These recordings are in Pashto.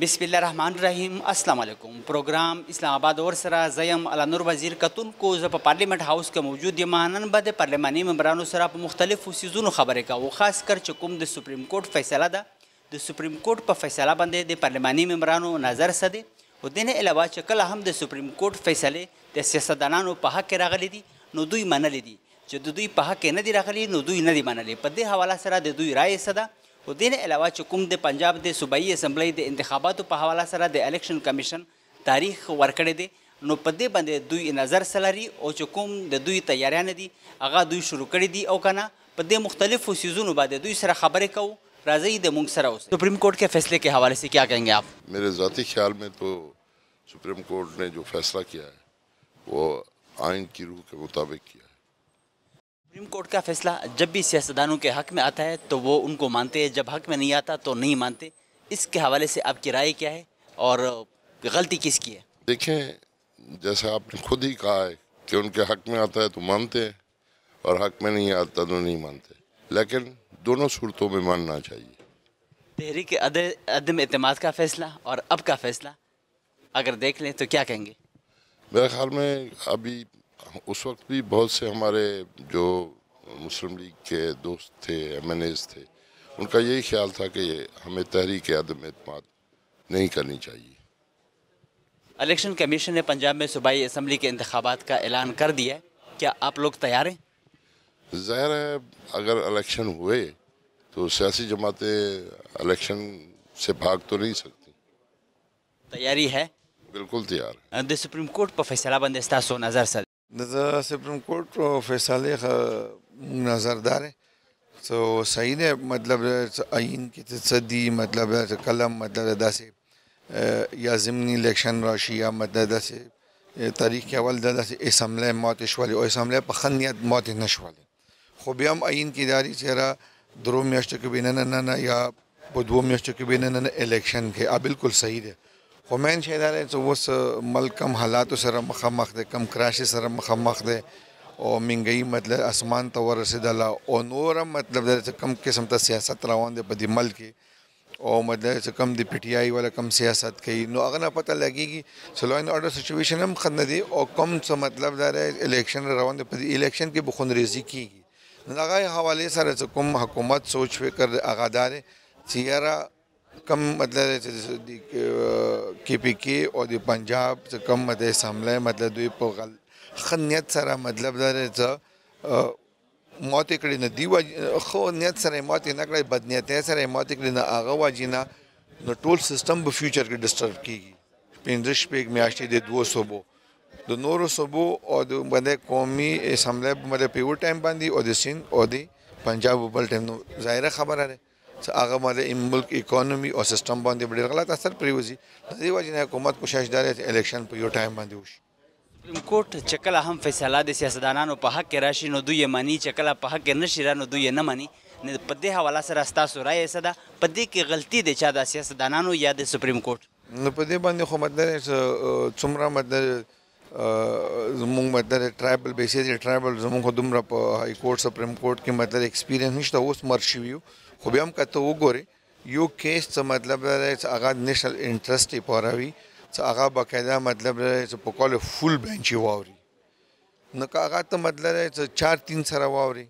بسم الله الرحمن الرحیم. السلام علیکم. پروګرام اسلام آباد اور سره زیم علانور وزیر کتونکو زه په پارلیمنت هاوس کې موجود یم. نن به د پارلماني ممبرانو سره په مختلفو څیزونو خبرې کوو، خاص کر چې کوم د سپریم کورټ فیصله ده. د سپریم کورټ په فیصله باندې د پارلماني ممبرانو نظر څه دی، او دې نه علاوه چې کله هم د سپریم کورټ فیصلې د سیاستدانانو په حق کې راغلي دي نو دوی منلي دي، چې د دوی په حق کې نه دي راغلي نو دوی نه دي منلي. په دې حواله سره د دوی رایې څه ده، او دې نه علاوه چې کوم د پنجاب د صوبایي اسمبلی د انتخاباتو په حواله سره د الیکشن کمیشن تاریخ ورکړی دی، نو په دې باندې دوی نظر څه لري، او چې کوم د دوی تیاریانې دي هغه دوی شروع کړي دي او که نه. په دې مختلفو څیزونو باندې دوی سره خبرې کوو. راځئ د موږ سره اوسئ. سپریم کورٹ کے فیصلے کے حوالے سے کیا کہیں گے آپ؟ میرے ذاتی خیال میں تو سپریم کورٹ نے جو فیصلہ کیا ہے وہ آئین کی روح کے مطابق کیا ہے. سپریم کورٹ کا فیصلہ جب بھی سیاستدانوں کے حق میں آتا ہے تو وہ ان کو مانتے ہیں، جب حق میں نہیں آتا تو نہیں مانتے. اس کے حوالے سے آپ کی رائے کیا ہے اور غلطی کس کی ہے؟ دیکھیں، جیسے آپ نے خود ہی کہا ہے کہ ان کے حق میں آتا ہے تو مانتے ہیں اور حق میں نہیں آتا تو نہیں مانتے، لیکن دونوں صورتوں میں ماننا چاہیے. تحریک عدم اعتماد کا فیصلہ اور اب کا فیصلہ اگر دیکھ لیں تو کیا کہیں گے؟ میرے خیال میں ابھی اس وقت بھی بہت سے ہمارے جو مسلم لیگ کے دوست تھے، ایم این ایز تھے، ان کا یہی خیال تھا کہ ہمیں تحریک عدم اعتماد نہیں کرنی چاہیے. الیکشن کمیشن نے پنجاب میں صوبائی اسمبلی کے انتخابات کا اعلان کر دیا ہے، کیا آپ لوگ تیار ہیں؟ ظاہر ہے اگر الیکشن ہوئے تو سیاسی جماعتیں الیکشن سے بھاگ تو نہیں سکتی. تیاری ہے؟ بالکل تیار ہے. د سپریم کورٹ په فیصله باندې ستاسو نظر څه دی؟ د سپریم کورٹ فیصلې نظر دار سو صحیح دی. مطلب آئین کې څه دي، مطلب کلم مطلب داسې یا ضمنی الیکشن راشي یا مطلب داسې تاریخ کې اول داسې اسمبلی ماتې شولې او اسمبلی په ښه نیت ماتې نه شولې، خو بیا هم آئین کې داري چې درو میاشتو کې به نه یا په دوو میاشتو کې به نه الیکشن کې بالکل صحیح دی. خو مین شی دا دی چې اوس ملک کم حالاتو سره مخامخ دی، کم کراشي سره مخامخ دی او مهنګايي مطلب اسمان ته ورسېدله او نور هم مطلب دا چې کم قسم ته سیاست روان دی په دې ملک کې، او مطلب چې کم د پی ټي آی والا کم سیاست کوي نو هغه نه پته لګېږي چې لا اینډ آرډر سچویشن هم ښه نه دی، او کم څه مطلب دا دی الیکشن روان دی، په دې الیکشن کې به خونریزي کېږي. نو د هغه حوالې سره چې کوم حکومت سوچ فکر هغه دا دی چې یاره کم مطلب کے پی کے اور د پنجاب چې کم مطلب اسمبلی مطلب دوی په ښه نیت سره مطلب دا دی چې ماتې کړې نه دي، ښه نیت سره یې ماتې نه کړی، بد نیتۍ سره یې ماتې کړې نه هغه وجې نه نو ټول سیسټم به فیوچر کې ډسټرب کېږي. 15 میاشتې د دوو صوبو د نورو صوبو او د مطلب قومي اسمبلی مطلب په یو ټایم باندې او د سند او د پنجاب په بل ټایم، نو ظاهره خبره ده چې هغه مطلب ملک اکانومي او سیسټم باندې ډېر غلط اثر پرېوځي. د دې وجې نه حکومت کوشش دا دی چې الیکشن په یو ټایم باندې وشي. سپریم کورټ چې کله هم فیصله د سیاستدانانو په حق کې راشي نو دوی یې مني، چې کله په حق کې نه شي را نو دوی یې نه مني. په دې حواله سره ستاسو رایه څه ده؟ په دې کې غلطي د چا ده، سیاستدانانو یا د سپریم کورټ؟ نو په دې باندې خو مطلب څومره مطلب زمونږ مطلب ټرایبل بیسیز ټرایبل زمونږ خو دومره په های کورټ سپریم کورټ کې مطلب ایکسپیرینس نشته، اوس مر شوي یو. خو بیا هم که ته وګورې یو کیس څه مطلب دا دی چې هغه نیشنل انټرسټ یې پوره وي، چې هغه باقاعده مطلب دا دی چې په کال فول بینچ یې واوري. نو که هغه ته مطلب دی چې 4-3 سره واوري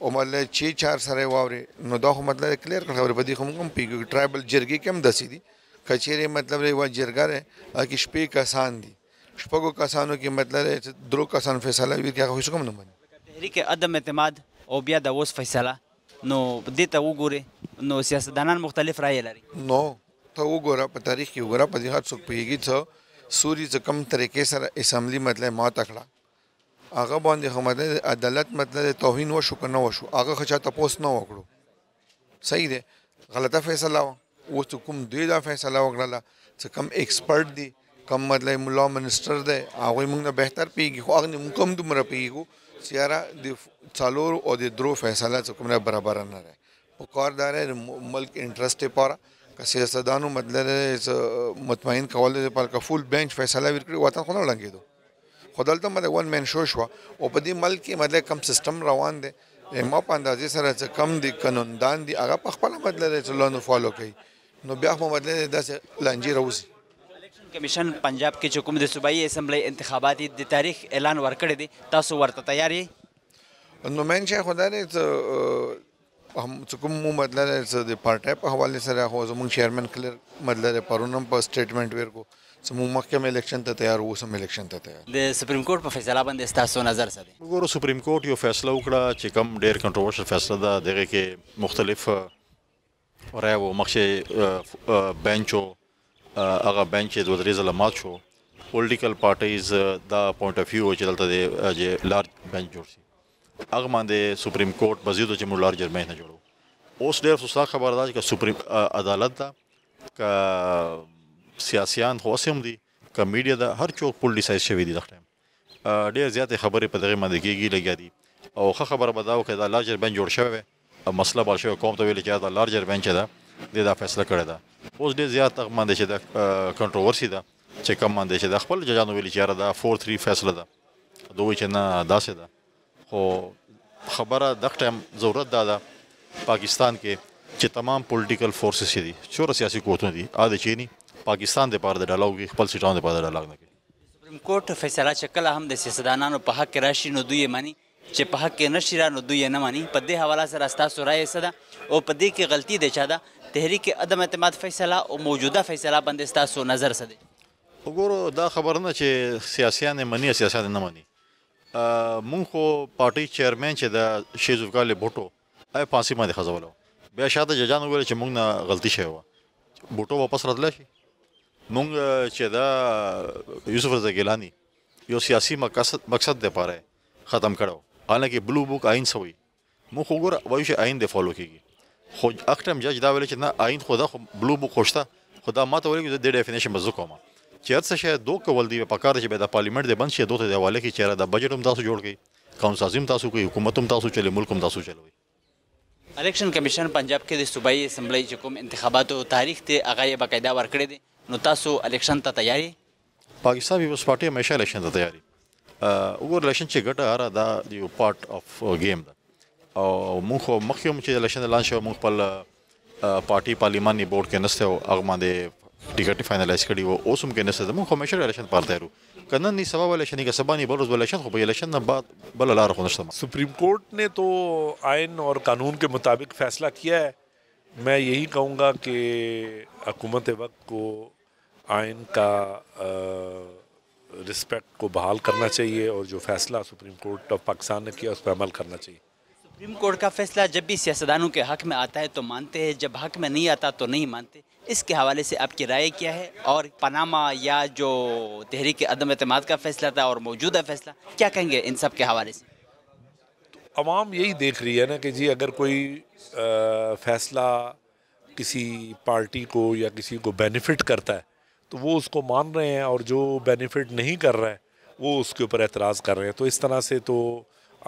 او مطلب 6-4 سره یې واوري نو دا خو مطلب کلیر کړه خبره. په دې خو موږ هم پوهېږو ټرایبل جرګې کې هم داسې دي، که چیرې مطلب یوه جرګه دی هغه کې 6 کسان دي، 6 کسانو کې مطلب دی چې 2 کسان فیصله وي چې هغه هیڅ کوم نه مني. تحریک عدم اعتماد او بیا د اوس فیصله نو دې ته وګورې نو سیاستدانان مختلف رایې لري. نو ته وګوره په تاریخ کې وګوره، په دې هر څوک پوهېږي چې سوري چې کوم طریقې سره اسمبلی مطلب ماته کړه هغه باندې خو مطلب عدالت مطلب توهین وشو که نه وشو هغه خو چا تپوس نه وکړو. صحیح دی، غلطه فیصله وه. اوس چې کوم دوی دا فیصله وکړله چې کم ایکسپرټ دي، کم مطلب ملا منسټر دی، هغوی موږ نه بهتر پوهېږي، خو هغه موږ هم دومره پوهېږو چې یاره د 4 او د 3 فیصله چې کوم برابره نه دی. په کار دا دی ملک انټرسټ لپاره که سیاستدانو مطلب مطمئن کولو لپاره که فول بینچ فیصله ورکړي وطن خو نه ړنګېدو. خو دلته مطلب ون مین شو شوه او په دې ملک کې مطلب کم سیسټم روان دی ما په اندازې سره چې کم د قانوندان دي هغه په خپله مطلب چې لاندې فالو کوي. نو بیا خو مطلب داسې لانجې راوځي. الیکشن کمیشن پنجاب کې چې کوم د صوبایي اسمبلی انتخابات دي د تاریخ اعلان ورکړی دی، تاسو ورته تیار یې؟ نو مین شی خو دا دی چې کوم مو مطلب د پارټۍ په حوالې سره خو زموږ چیرمن کلیر مطلب پرون هم په سټیټمنټ ورکو چې موږ مخکې هم الیکشن ته تیار وو، اوس هم الیکشن ته تیار. د سپریم کورټ په فیصله باندې ستاسو نظر څه دی؟ وګورو سپریم کورټ یو فیصله وکړه چې کوم ډېر کنټروورشل فیصله ده، دغه کې مختلف رایې وو. مخکې بینچ و، هغه بینچ یې دوه درې ځله مات شو. پولیټیکل پارټیز دا پوینټ اف ویو چې دلته د لارج بینچ جوړ شي، هغه باندې سپریم کورټ مزید چې موږ لارجر بینچ نه جوړو. اوس ډېر افسوسناک خبره ده چې سپریم عدالت ده، که سیاسیان خو اوس هم دي، که میډیا ده، هر څوک پولیټیسایز شوي دي. دغه ټایم ډېر زیاتې خبرې په دغې باندې کېږي، لګیا دي. او ښه خبره به دا وکړي دا لارجر بینچ جوړ شوی وی، مسله بال شوی، قوم ته ویلي چې دا لارجر بینچ ده، دې دا فیصله کړې ده. اوس ډېر زیات هغه باندې چې د کنټروورسي ده چې کوم باندې چې د خپل ججانو ویلي چې یاره دا 4-3 فیصله ده، دوی چې نه داسې ده. خو خبره دغه ټایم ضرورت دا ده پاکستان کې چې تمام پولیټیکل فورسز چې دي، څومره سیاسي قوتونه دي، دا چینی پاکستان دپاره د ډالاو کې خپل سیټانو دپاره د ډالاو نه کوي. سپریم کورټ فیصله چې کله هم د سیاستدانانو په حق کې راشي نو دوی یې مني، چې په حق کې نشي را نو دوی یې نه مني. په دې حواله سره ستاسو رایه څه ده او په دې کې غلطي د چا ده؟ تحریک عدم اعتماد فیصله او موجوده فیصله باندې ستاسو نظر څه دی؟ وګورو دا خبره نه چې سیاسیان یې مني او سیاسیان یې نه مني. مونږ خو پارټۍ چیرمین چې د شیخ ذوالفقار بوټو پانسي باندې خځولی، بیا شاته ججانو وویل چې مونږ نه غلطي شوې وه، بوټو واپس راتلی شي. مونږ چې دا یوسف رضا ګیلاني یو سیاسي مقصد دپاره ختم کړی، حالانکه بلو بک آئین څه وایي. مونږ خو ګوره وایو چې آئین دی فالو کېږي، خو هغه ټایم جج دا ویلی چې نه آئین خو دا خو بلو بک خو شته، خو دا ما ته ویلي چې دې ډیفینیشن به زه کوم چې هر څه شی دو کول دی پکار دی چې بیا د پارلیمنټ دی بند شي، دو ته د حواله کړي چې یاره دا بجټ هم تاسو جوړ کړئ، قانون سازي هم تاسو کوئ، حکومت هم تاسو چلوئ، ملک هم تاسو چلوئ. الیکشن کمیشن پنجاب کې د صوبایي اسمبلی چې کوم انتخاباتو تاریخ دی هغه یې باقاعده ورکړی دی، نو تاسو الیکشن ته تیار یې؟ پاکستان پیپلز پارټي همیشه الیکشن ته تیار یي. وګوره الیکشن چې ګټه هره دا یو پارټ اف گیم ده، او موږ خو مخکې هم چې الیکشن اعلان شوی موږ خپل پارټي پارلیماني بورډ کې نسته او هغه باندې ټکټ فاینلایز کړي وو، اوس هم کې نسته. موږ همیشه الیکشن لپاره تیار یو، که نن سبا الیکشن که سبا بل روز الیکشن، خو په الیکشن نه بعد بله لاره خو نشته. سپریم کورٹ نے تو آئین اور قانون کے مطابق فیصلہ کیا ہے. میں یہی کہوں گا کہ حکومت وقت کو آئین کا رسپیکٹ کو بحال کرنا چاہیے اور جو فیصلہ سپریم کورٹ آف پاکستان نے کیا اس پہ عمل کرنا چاہیے. سپریم کورٹ کا فیصلہ جب بھی سیاستدانوں کے حق میں آتا ہے تو مانتے ہیں، جب حق میں نہیں آتا تو نہیں مانتے. اس کے حوالے سے آپ کی رائے کیا ہے؟ اور پاناما یا جو تحریک عدم اعتماد کا فیصلہ تھا اور موجودہ فیصلہ، کیا کہیں گے ان سب کے حوالے سے؟ عوام یہی دیکھ رہی ہے نا کہ جی اگر کوئی فیصلہ کسی پارٹی کو یا کسی کو بینیفٹ کرتا ہے تو وہ اس کو مان رہے ہیں، اور جو بینیفٹ نہیں کر رہا ہے وہ اس کے اوپر اعتراض کر رہے ہیں. تو اس طرح سے تو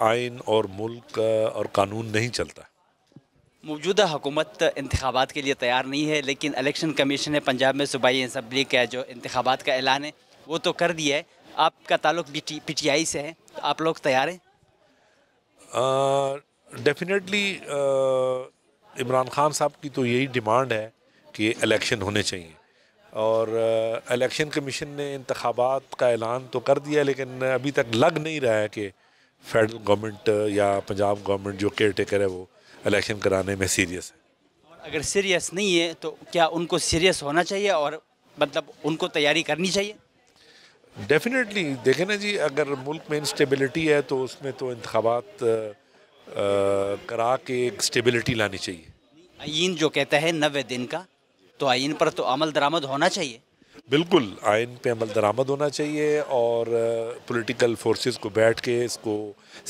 آئین اور ملک اور قانون نہیں چلتا. موجودہ حکومت انتخابات کے لیے تیار نہیں ہے، لیکن الیکشن کمیشن نے پنجاب میں صوبائی اسمبلی کا جو انتخابات کا اعلان ہے وہ تو کر دیا ہے. آپ کا تعلق پی ٹی آئی سے ہے، آپ لوگ تیار ہیں؟ ڈیفینیٹلی عمران خان صاحب کی تو یہی ڈیمانڈ ہے کہ الیکشن ہونے چاہیے، اور الیکشن کمیشن نے انتخابات کا اعلان تو کر دیا، لیکن ابھی تک لگ نہیں رہا ہے کہ فیڈرل گورنمنٹ یا پنجاب گورنمنٹ جو کیئر ٹیکر ہے وہ الیکشن کرانے میں سیریس ہے. اگر سیریس نہیں ہے تو کیا ان کو سیریس ہونا چاہیے اور مطلب ان کو تیاری کرنی چاہیے؟ ڈیفینیٹلی دیکھیں نا جی، اگر ملک میں انسٹیبلٹی ہے تو اس میں تو انتخابات کرا کے ایک اسٹیبلٹی لانی چاہیے. آئین جو کہتا ہے 90 دن کا، تو آئین پر تو عمل درآمد ہونا چاہیے. بالکل آئین پہ عمل درآمد ہونا چاہیے، اور پولیٹیکل فورسز کو بیٹھ کے اس کو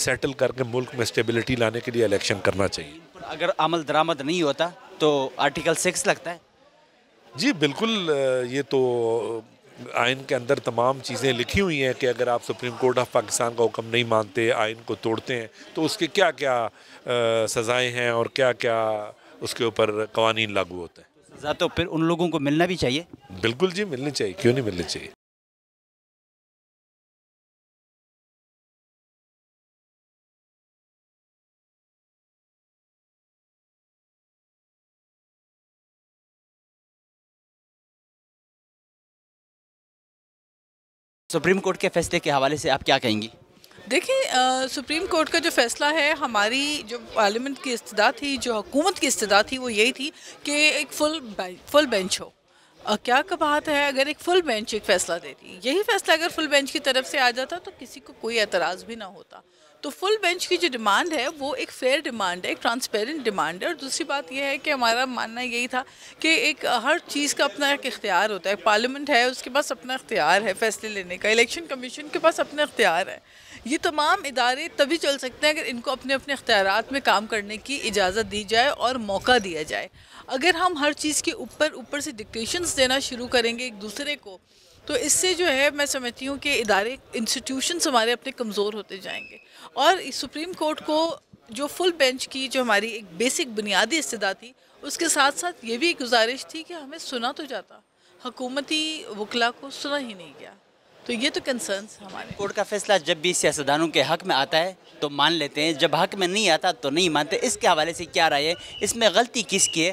سیٹل کر کے ملک میں اسٹیبلٹی لانے کے لیے الیکشن کرنا چاہیے. اگر عمل درآمد نہیں ہوتا تو آرٹیکل 6 لگتا ہے. جی بالکل، یہ تو آئین کے اندر تمام چیزیں لکھی ہوئی ہیں کہ اگر آپ سپریم کورٹ آف پاکستان کا حکم نہیں مانتے، آئین کو توڑتے ہیں، تو اس کے کیا کیا سزائیں ہیں اور کیا کیا اس کے اوپر قوانین لاگو ہوتے ہیں. سزا تو پھر ان لوگوں کو ملنا بھی چاہیے. بالکل جی، ملنی چاہیے، کیوں نہیں ملنی چاہیے. سپریم کورٹ کے فیصلے کے حوالے سے آپ کیا کہیں گی؟ دیکھیں سپریم کورٹ کا جو فیصلہ ہے، ہماری جو پارلیمنٹ کی استدعا تھی، جو حکومت کی استدعا تھی، وہ یہی تھی کہ ایک فل بینچ ہو. کیا بات ہے، اگر ایک فل بینچ ایک فیصلہ دیتی، یہی فیصلہ اگر فل بینچ کی طرف سے آ جاتا تو کسی کو کوئی اعتراض بھی نہ ہوتا. تو فل بینچ کی جو ڈیمانڈ ہے وہ ایک فیئر ڈیمانڈ ہے، ایک ٹرانسپیرنٹ ڈیمانڈ ہے. اور دوسری بات یہ ہے کہ ہمارا ماننا یہی تھا کہ ایک ہر چیز کا اپنا ایک اختیار ہوتا ہے. پارلیمنٹ ہے، اس کے پاس اپنا اختیار ہے فیصلے لینے کا. الیکشن کمیشن کے پاس اپنا اختیار ہے. یہ تمام ادارے تبھی چل سکتے ہیں اگر ان کو اپنے اپنے اختیارات میں کام کرنے کی اجازت دی جائے اور موقع دیا جائے. اگر ہم ہر چیز کے اوپر سے ڈکٹیشنز دینا شروع کریں گے ایک دوسرے کو، تو اس سے جو ہے میں سمجھتی ہوں کہ ادارے انسٹیٹیوشنز ہمارے اپنے کمزور ہوتے جائیں گے. اور سپریم کورٹ کو جو فل بینچ کی جو ہماری ایک بیسک بنیادی استدعا تھی، اس کے ساتھ ساتھ یہ بھی ایک گزارش تھی کہ ہمیں سنا تو جاتا، حکومتی وکلا کو سنا ہی نہیں گیا. تو یہ تو کنسرنس ہمارے. کورٹ کا فیصلہ جب بھی سیاستدانوں کے حق میں آتا ہے تو مان لیتے ہیں، جب حق میں نہیں آتا تو نہیں مانتے. اس کے حوالے سے کیا رائے ہے؟ اس میں غلطی کس کی ہے؟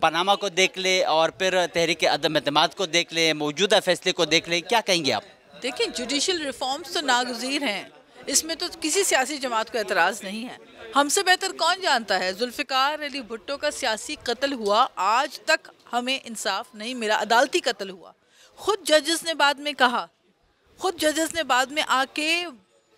پاناما کو دیکھ لے اور پھر تحریک عدم اعتماد کو دیکھ لے، موجودہ فیصلے کو دیکھ لے، کیا کہیں گے آپ؟ دیکھیں جوڈیشل ریفارمز تو ناگزیر ہیں، اس میں تو کسی سیاسی جماعت کو اعتراض نہیں ہے. ہم سے بہتر کون جانتا ہے ذوالفقار علی بھٹو کا سیاسی قتل ہوا، آج تک ہمیں انصاف نہیں ملا، عدالتی قتل ہوا. خود ججز نے بعد میں آ کے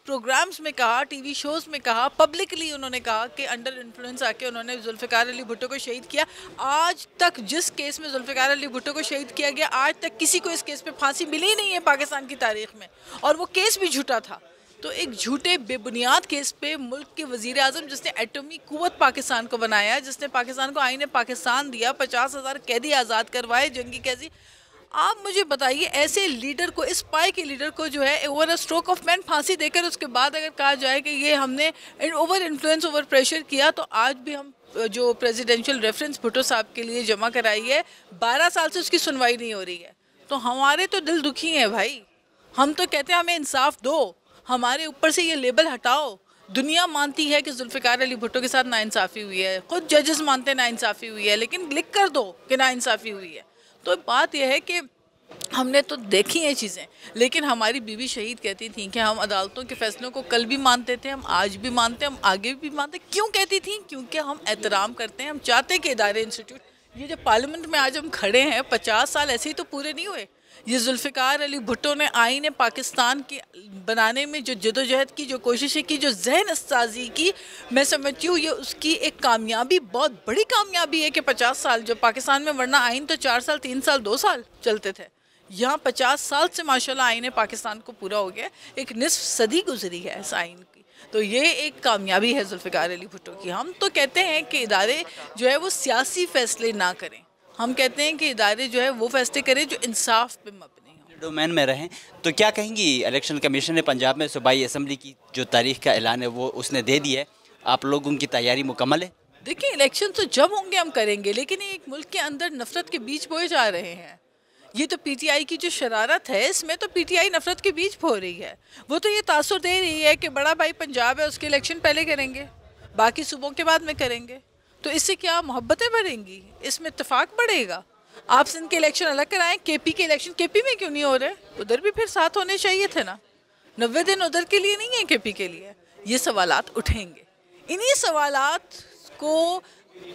پروگرامز میں کہا، ٹی وی شوز میں کہا، پبلکلی انہوں نے کہا کہ انڈر انفلوئنس آ کے انہوں نے ذوالفقار علی بھٹو کو شہید کیا. آج تک جس کیس میں ذوالفقار علی بھٹو کو شہید کیا گیا، آج تک کسی کو اس کیس پہ پھانسی ملی نہیں ہے پاکستان کی تاریخ میں، اور وہ کیس بھی جھوٹا تھا. تو ایک جھوٹے بے بنیاد کیس پہ ملک کے وزیر اعظم جس نے ایٹمی قوت پاکستان کو بنایا، جس نے پاکستان کو آئین پاکستان دیا، 50,000 قیدی آزاد کروائے، جنگی قیدی، آپ مجھے بتائیے ایسے لیڈر کو، اس پائے کے لیڈر کو جو ہے اوور اسٹروک آف مین پھانسی دے کر اس کے بعد اگر کہا جائے کہ یہ ہم نے اوور انفلوئنس، اوور پریشر کیا، تو آج بھی ہم جو پریزیڈینشل ریفرنس بھٹو صاحب کے لیے جمع کرائی ہے، 12 سال سے اس کی سنوائی نہیں ہو رہی ہے. تو ہمارے تو دل دکھی ہیں بھائی. ہم تو کہتے ہیں ہمیں انصاف دو، ہمارے اوپر سے یہ لیبل ہٹاؤ. دنیا مانتی ہے کہ ذوالفقار علی بھٹو کے ساتھ ناانصافی ہوئی ہے، خود ججز مانتے ہیں ناانصافی ہوئی ہے، لیکن لکھ کر دو کہ ناانصافی ہوئی ہے. تو بات یہ ہے کہ ہم نے تو دیکھی ہیں چیزیں، لیکن ہماری بیوی شہید کہتی تھیں کہ ہم عدالتوں کے فیصلوں کو کل بھی مانتے تھے، ہم آج بھی مانتے ہیں، ہم آگے بھی مانتے. کیوں کہتی تھیں؟ کیونکہ ہم احترام کرتے ہیں، ہم چاہتے ہیں کہ ادارے انسٹیٹیوٹ، یہ جو پارلیمنٹ میں آج ہم کھڑے ہیں، 50 سال ایسے ہی تو پورے نہیں ہوئے. یہ ذوالفقار علی بھٹو نے آئین پاکستان کی بنانے میں جو جدوجہد کی، جو کوششیں کی، جو ذہن سازی کی، میں سمجھتی ہوں یہ اس کی ایک کامیابی، بہت بڑی کامیابی ہے کہ 50 سال جو پاکستان میں، ورنہ آئین تو 4 سال 3 سال 2 سال چلتے تھے، یہاں 50 سال سے ماشاءاللہ آئین پاکستان کو پورا ہو گیا، ایک نصف صدی گزری ہے اس آئین کی. تو یہ ایک کامیابی ہے ذوالفقار علی بھٹو کی. ہم تو کہتے ہیں کہ ادارے جو ہے وہ سیاسی فیصلے نہ کریں، ہم کہتے ہیں کہ ادارے جو ہے وہ فیصلے کریں جو انصاف پہ مبنی ہوں، ڈومین میں رہیں. تو کیا کہیں گی الیکشن کمیشن نے پنجاب میں صوبائی اسمبلی کی جو تاریخ کا اعلان ہے وہ اس نے دے دیا ہے، آپ لوگوں کی تیاری مکمل ہے؟ دیکھیں الیکشن تو جب ہوں گے ہم کریں گے، لیکن ایک ملک کے اندر نفرت کے بیج بوئے جا رہے ہیں. یہ تو پی ٹی آئی کی جو شرارت ہے، اس میں تو پی ٹی آئی نفرت کے بیج بو رہی ہے. وہ تو یہ تاثر دے رہی ہے کہ بڑا بھائی پنجاب ہے، اس کے الیکشن پہلے کریں گے، باقی صوبوں کے بعد میں کریں گے. تو اس سے کیا محبتیں بڑھیں گی، اس میں اتفاق بڑھے گا. آپ سندھ کے الیکشن الگ کرائیں، کے پی کے الیکشن کے پی میں کیوں نہیں ہو رہے؟ ادھر بھی پھر ساتھ ہونے چاہیے تھے نا. 90 دن ادھر کے لیے نہیں ہے، کے پی کے لیے. یہ سوالات اٹھیں گے. انہی سوالات کو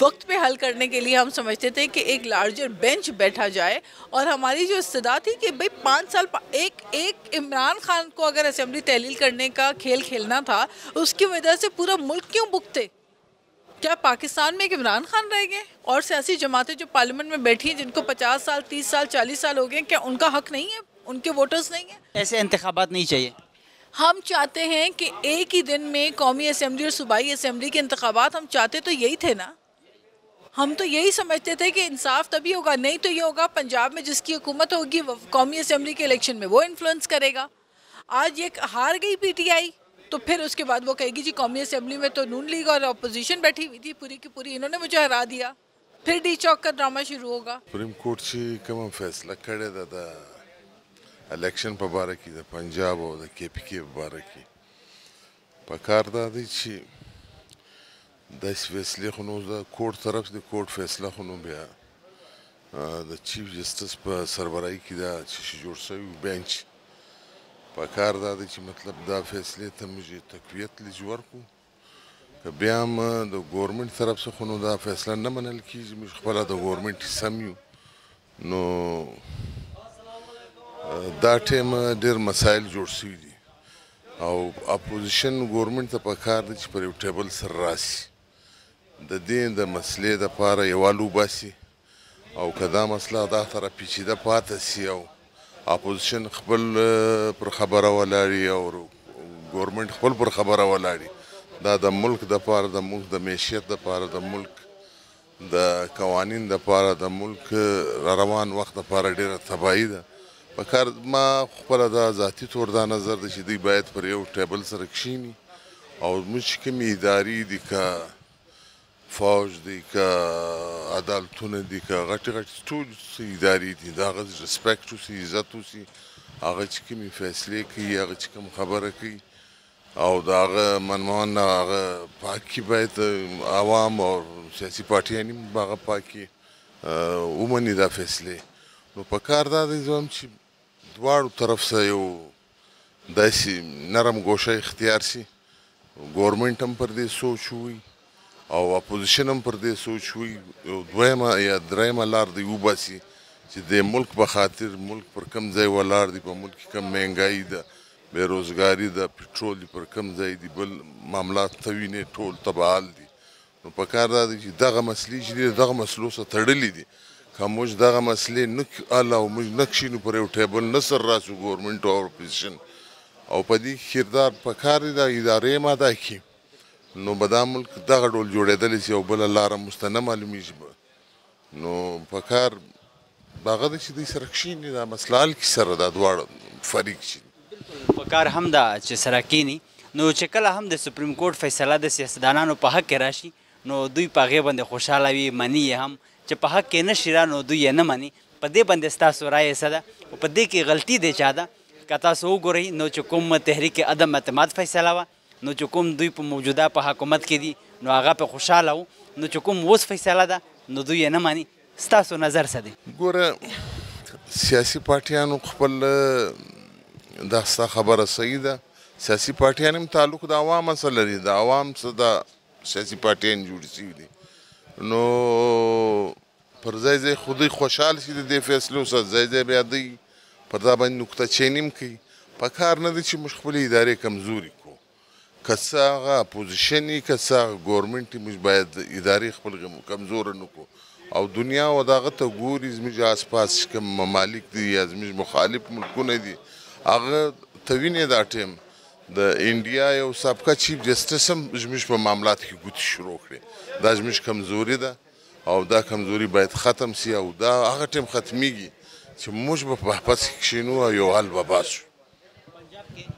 وقت پہ حل کرنے کے لیے ہم سمجھتے تھے کہ ایک لارجر بینچ بیٹھا جائے، اور ہماری جو استدعا تھی کہ بھئی 5 سال ایک عمران خان کو اگر اسمبلی تحلیل کرنے کا کھیل کھیلنا تھا، اس کی وجہ سے پورا ملک کیوں بکتے؟ کیا پاکستان میں ایک عمران خان رہ گئے؟ اور سیاسی جماعتیں جو پارلیمنٹ میں بیٹھی ہیں جن کو 50 سال 30 سال 40 سال ہو گئے، کیا ان کا حق نہیں ہے؟ ان کے ووٹرز نہیں ہیں؟ ایسے انتخابات نہیں چاہیے. ہم چاہتے ہیں کہ ایک ہی دن میں قومی اسمبلی اور صوبائی اسمبلی کے انتخابات، ہم چاہتے تو یہی تھے نا. ہم تو یہی سمجھتے تھے کہ انصاف تبھی ہوگا، نہیں تو یہ ہوگا پنجاب میں جس کی حکومت ہوگی قومی اسمبلی کے الیکشن میں وہ انفلوئنس کرے گا. آج یہ ہار گئی پی ٹی آئی، تو پھر اس کے بعد وہ کہے گی جی قومی اسمبلی میں تو نون لیگ اور اپوزیشن بیٹھی ہوئی تھی پوری کی پوری، انہوں نے مجھے ہرا دیا. پھر ڈی چوک کا ڈرامہ شروع ہوگا. سپریم کورٹ سے کم فیصلہ کڑے دا الیکشن په باره کې د پنجاب او د کے پی کے په باره کې پکار دا دی چې داسې فیصلې خو نو د کورټ طرف د کورټ فیصله خو نو بیا د چیف جسټس په سربراهي کې دا چې جوړ شوی بینچ پکار دا دی چې مطلب دا فیصلې ته موږ تقویت لږ ورکړو که بیا هم د ګورمنټ طرف څخه نو دا فیصله نه منل کېږي موږ خپله د ګورمنټ سم یو نو دا ټیم ډېر مسایل جوړ شوي دي او اپوزیشن ګورمنټ ته پکار دی چې پر یو ټیبل سره راسي د دې د مسلې دپاره یووالی وباسي او که دا مسله دا طرف پیچیده پاته سي او اپوزیشن خپل پر خبره ولاړي او ګورمنټ خپل پر خبره ولاړي دا د ملک دپاره د ملک د معیشت دپاره د ملک د قوانین دپاره د ملک روان وخت دپاره ډېره تباهي ده پکار ما خپله دا ذاتي طور دا نظر دی چې دوی باید پر یو ټیبل سره کښیني او موږ چې کومې ادارې دي که فوج دی که عدالتونه دي که غټې غټې ټول ادارې دي د هغه رسپیکټ وسي عزت وسي هغه چې کومې فیصلې کوي هغه چې کوم خبره کوي او د هغه منموهن هغه پاکي باید عوام او سیاسي پارټیان هم هغه پاکي ومني دا فیصلې نو پکار دا دی زه هم چې دواړو طرف سره یو داسې نرم ګوشه اختیار سي ګورمنټ هم پر دې سوچ ووي او اپوزیشن هم پر دې سوچ ووي یو دویمه یا دریمه لار دی وباسي چې د ملک په خاطر ملک پر کم ځای ولاړ دی په ملک کې کم مهنګایي ده بېروزګاري ده پټرول دی پر کم ځای دی بل معاملات ته وینې ټول تباهل دي نو پکار دا دی چې دغه مسلې چې دي دغه مسلو سره تړلي دي که موږ دغه مسلې نه حل او موږ نه کښینو پر یو ټیبل نه سر راسو ګورمنټ او اپوزیشن او په دې کردار پکار دی دا ادارې هم ادا کړي نو به دا ملک دغه ډول جوړېدلی سي او بله لاره موږ ته نه معلومیږي نو پکار هغه دی چې دوی سره کښیني دا مسله حل کړي سره دا دواړه فریق شي پکار هم ده چې سره کینی نو چې کله هم د سپریم کورټ فیصله د سیاستدانانو په حق کې راشي نو دوی په هغې باندې خوشحاله وي مني یې هم چې په حق کې نه شي را نو دوی یې نه مني په دې باندې ستاسو رایه څه ده او په دې کې غلطي دی چا ده که تاسو وګورئ نو چې کوم تحریک عدم اعتماد فیصله وه نو چې کوم دوی په موجوده په حکومت کې دي نو هغه په خوشحاله وو نو چې کوم اوس فیصله ده نو دوی یې نه مني ستاسو نظر څه دی ګوره سیاسي پارټیانو خپل دا ستا خبره صحیح ده سیاسي پارټیان هم تعلق د عوامو سره لري د عوام څه د سیاسي پارټیان جوړې شوي دي نو پر ځای ځای خو دوی خوشحال شي د دې فیصلو سره ځای ځای بیا دوی پر دا باندې نکته چیني هم کوي پکار نه دی چې موږ خپلې ادارې کمزوري کړو که څه هغه اپوزیشن وي که څه هغه ګورمنټ وي موږ باید ادارې خپل کمزوره نه کړو او دنیا و دغه ته ګوري زموږ آس پاس چې کوم ممالک دي یا زموږ مخالف ملکونه دي هغه ته وینې دا ټیم د انډیا یو سابقه چیف جسټس هم زموږ په معاملاتو کې ګوتې شروع کړې دا زموږ کمزوري ده او دا کمزوري باید ختم سي او دا هغه ټیم ختمیږي چې موږ به په بحث کې کښېنو او یو حل به باسو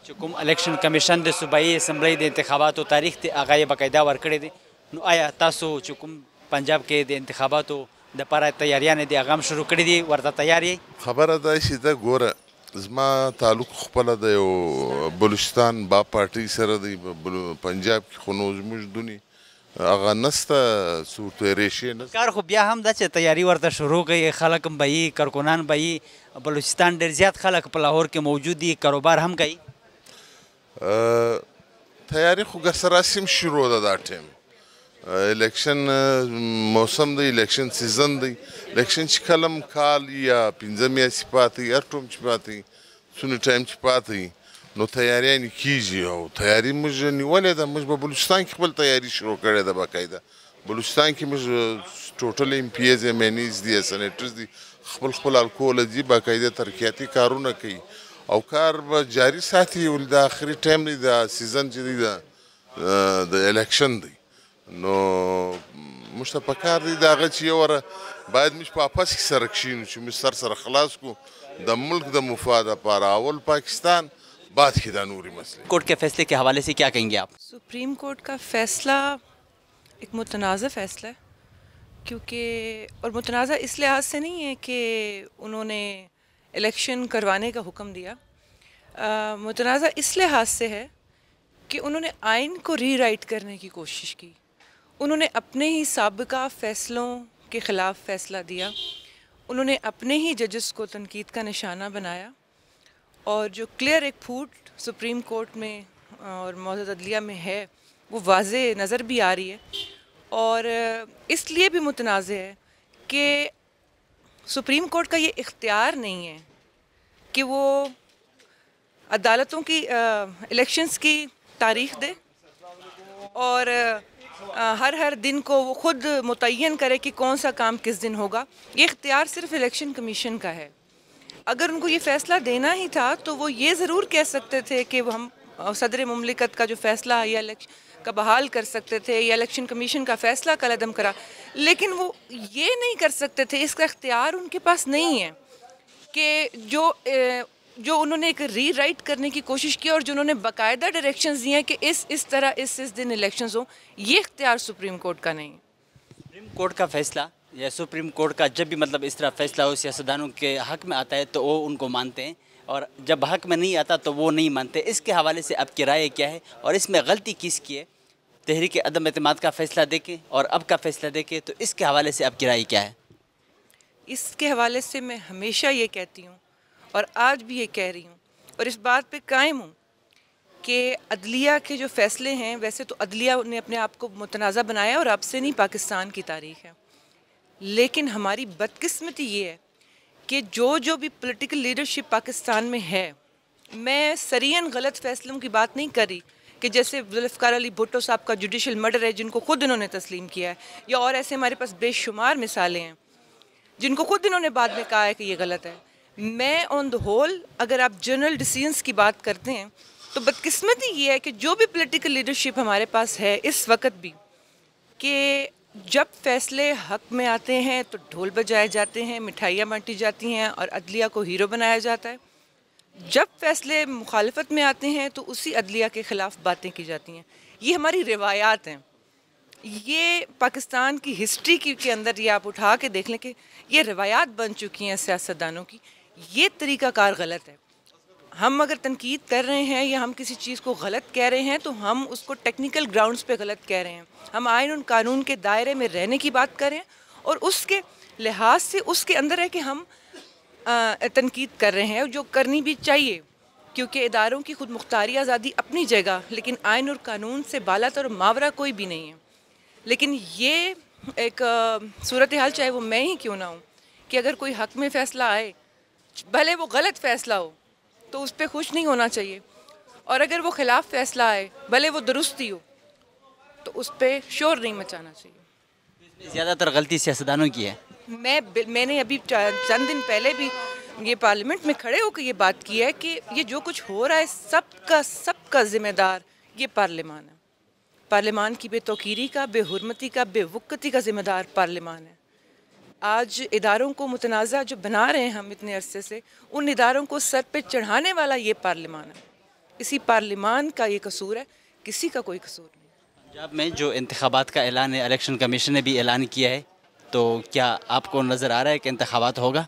چې کوم الیکشن کمیشن د صوبایي اسمبلی د انتخاباتو تاریخ دی هغه یې باقاعده ورکړی دی نو آیا تاسو چې کوم پنجاب کې د انتخاباتو دپاره تیاریانې دي هغه هم شروع کړي دي ورته تیار یې خبره دا چې ده ګوره زما تعلق خپله د یو بلوچستان با پارټۍ سره دی پنجاب کې خو نو زموږ دونې هغه نسته څو ریشې نسته کار خو بیا هم ده چې تیاري ورته شروع کوي خلک هم به یي کارکنان به یي بلوچستان ډېر زیات خلک په لاهور کې موجود دي کاروبار هم کوي تیاري خو ګرسراسي هم شروع ده دا ټیم الیکشن موسم دی الیکشن سیزن دی الیکشن چې کله هم کال یا 15 میاشتې پاتې هر ټوم چې پاتې څونه ټایم چې پاتې نو تیاریانې کېږي او تیاري موږ نیولې ده موږ په بلوچستان کې خپل تیاري شروع کړې ده باقاعده بلوچستان کې موږ ټوټل ایم پی ایز ایم این ایز دي سینیټرز دي خپل الکول دي باقاعده ترقیاتي کارونه کوي او کار به جاري ساتي ول د آخري ټایم دی د سیزن چې دی د الیکشن دی نو موږ ته پکار دی د هغه چې یو وره باید موږ په آپس کې سره کښېنو چې موږ سره خلاص کړو د ملک د مفاد لپاره اول پاکستان بعد کی دانوری مسئلے کورٹ کے فیصلے کے حوالے سے کیا کہیں گے آپ سپریم کورٹ کا فیصلہ ایک متنازع فیصلہ ہے کیونکہ اور متنازع اس لحاظ سے نہیں ہے کہ انہوں نے الیکشن کروانے کا حکم دیا متنازع اس لحاظ سے ہے کہ انہوں نے آئین کو ری رائٹ کرنے کی کوشش کی انہوں نے اپنے ہی سابقہ فیصلوں کے خلاف فیصلہ دیا انہوں نے اپنے ہی ججز کو تنقید کا نشانہ بنایا اور جو کلیئر ایک پھوٹ سپریم کورٹ میں اور معزز عدلیہ میں ہے وہ واضح نظر بھی آ رہی ہے، اور اس لیے بھی متنازع ہے کہ سپریم کورٹ کا یہ اختیار نہیں ہے کہ وہ عدالتوں کی الیکشنز کی تاریخ دے اور ہر دن کو وہ خود متعین کرے کہ کون سا کام کس دن ہوگا. یہ اختیار صرف الیکشن کمیشن کا ہے. اگر ان کو یہ فیصلہ دینا ہی تھا تو وہ یہ ضرور کہہ سکتے تھے کہ ہم صدر مملکت کا جو فیصلہ ہے یا الیکشن کا بحال کر سکتے تھے یا الیکشن کمیشن کا فیصلہ کل عدم کرا، لیکن وہ یہ نہیں کر سکتے تھے. اس کا اختیار ان کے پاس نہیں ہے کہ جو انہوں نے ایک ری رائٹ کرنے کی کوشش کی اور جو انہوں نے باقاعدہ ڈائریکشنز دیے ہیں کہ اس طرح اس دن الیکشنز ہوں، یہ اختیار سپریم کورٹ کا نہیں ہے. سپریم کورٹ کا فیصلہ یا سپریم کورٹ کا جب بھی مطلب اس طرح فیصلہ ہو سیاستدانوں کے حق میں آتا ہے تو وہ ان کو مانتے ہیں، اور جب حق میں نہیں آتا تو وہ نہیں مانتے. اس کے حوالے سے آپ کی رائے کیا ہے اور اس میں غلطی کس کی ہے؟ تحریک عدم اعتماد کا فیصلہ دے کے اور اب کا فیصلہ دے کے، تو اس کے حوالے سے آپ کی رائے کیا ہے؟ اس کے حوالے سے میں ہمیشہ یہ کہتی ہوں اور آج بھی یہ کہہ رہی ہوں اور اس بات پہ قائم ہوں کہ عدلیہ کے جو فیصلے ہیں، ویسے تو عدلیہ نے اپنے آپ کو متنازع بنایا اور اب سے نہیں پاکستان کی تاریخ ہے، لیکن ہماری بدقسمتی یہ ہے کہ جو بھی پولیٹیکل لیڈرشپ پاکستان میں ہے، میں سرین غلط فیصلوں کی بات نہیں کر رہی کہ جیسے ذوالفقار علی بھٹو صاحب کا جوڈیشل مرڈر ہے جن کو خود انہوں نے تسلیم کیا ہے، یا اور ایسے ہمارے پاس بے شمار مثالیں ہیں جن کو خود انہوں نے بعد میں کہا ہے کہ یہ غلط ہے. میں آن دا ہول اگر آپ جنرل ڈیسیژنس کی بات کرتے ہیں تو بدقسمتی یہ ہے کہ جو بھی پولیٹیکل لیڈرشپ ہمارے پاس ہے اس وقت بھی، کہ جب فیصلے حق میں آتے ہیں تو ڈھول بجائے جاتے ہیں، مٹھائیاں بانٹی جاتی ہیں اور عدلیہ کو ہیرو بنایا جاتا ہے. جب فیصلے مخالفت میں آتے ہیں تو اسی عدلیہ کے خلاف باتیں کی جاتی ہیں. یہ ہماری روایات ہیں، یہ پاکستان کی ہسٹری کے اندر یہ آپ اٹھا کے دیکھ لیں کہ یہ روایات بن چکی ہیں سیاستدانوں کی. یہ طریقہ کار غلط ہے. ہم اگر تنقید کر رہے ہیں یا ہم کسی چیز کو غلط کہہ رہے ہیں تو ہم اس کو ٹیکنیکل گراؤنڈز پہ غلط کہہ رہے ہیں. ہم آئین اور قانون کے دائرے میں رہنے کی بات کریں اور اس کے لحاظ سے اس کے اندر ہے کہ ہم تنقید کر رہے ہیں جو کرنی بھی چاہیے، کیونکہ اداروں کی خود مختاری آزادی اپنی جگہ، لیکن آئین اور قانون سے بالا تر ماورا کوئی بھی نہیں ہے. لیکن یہ ایک صورتحال چاہے وہ میں ہی کیوں نہ ہوں کہ اگر کوئی حق میں فیصلہ آئے بھلے وہ غلط فیصلہ ہو تو اس پہ خوش نہیں ہونا چاہیے، اور اگر وہ خلاف فیصلہ آئے بھلے وہ درستی ہو تو اس پہ شور نہیں مچانا چاہیے. زیادہ تر غلطی سیاستدانوں کی ہے. میں نے ابھی چند دن پہلے بھی یہ پارلیمنٹ میں کھڑے ہو کے یہ بات کی ہے کہ یہ جو کچھ ہو رہا ہے سب کا ذمہ دار یہ پارلیمان ہے. پارلیمان کی بے توقیری کا، بے حرمتی کا، بے وقتی کا ذمہ دار پارلیمان ہے. آج اداروں کو متنازع جو بنا رہے ہیں ہم اتنے عرصے سے، ان اداروں کو سر پہ چڑھانے والا یہ پارلیمان ہے. اسی پارلیمان کا یہ قصور ہے، کسی کا کوئی قصور نہیں. پنجاب میں جو انتخابات کا اعلان ہے، الیکشن کمیشن نے بھی اعلان کیا ہے، تو کیا آپ کو نظر آ رہا ہے کہ انتخابات ہوگا؟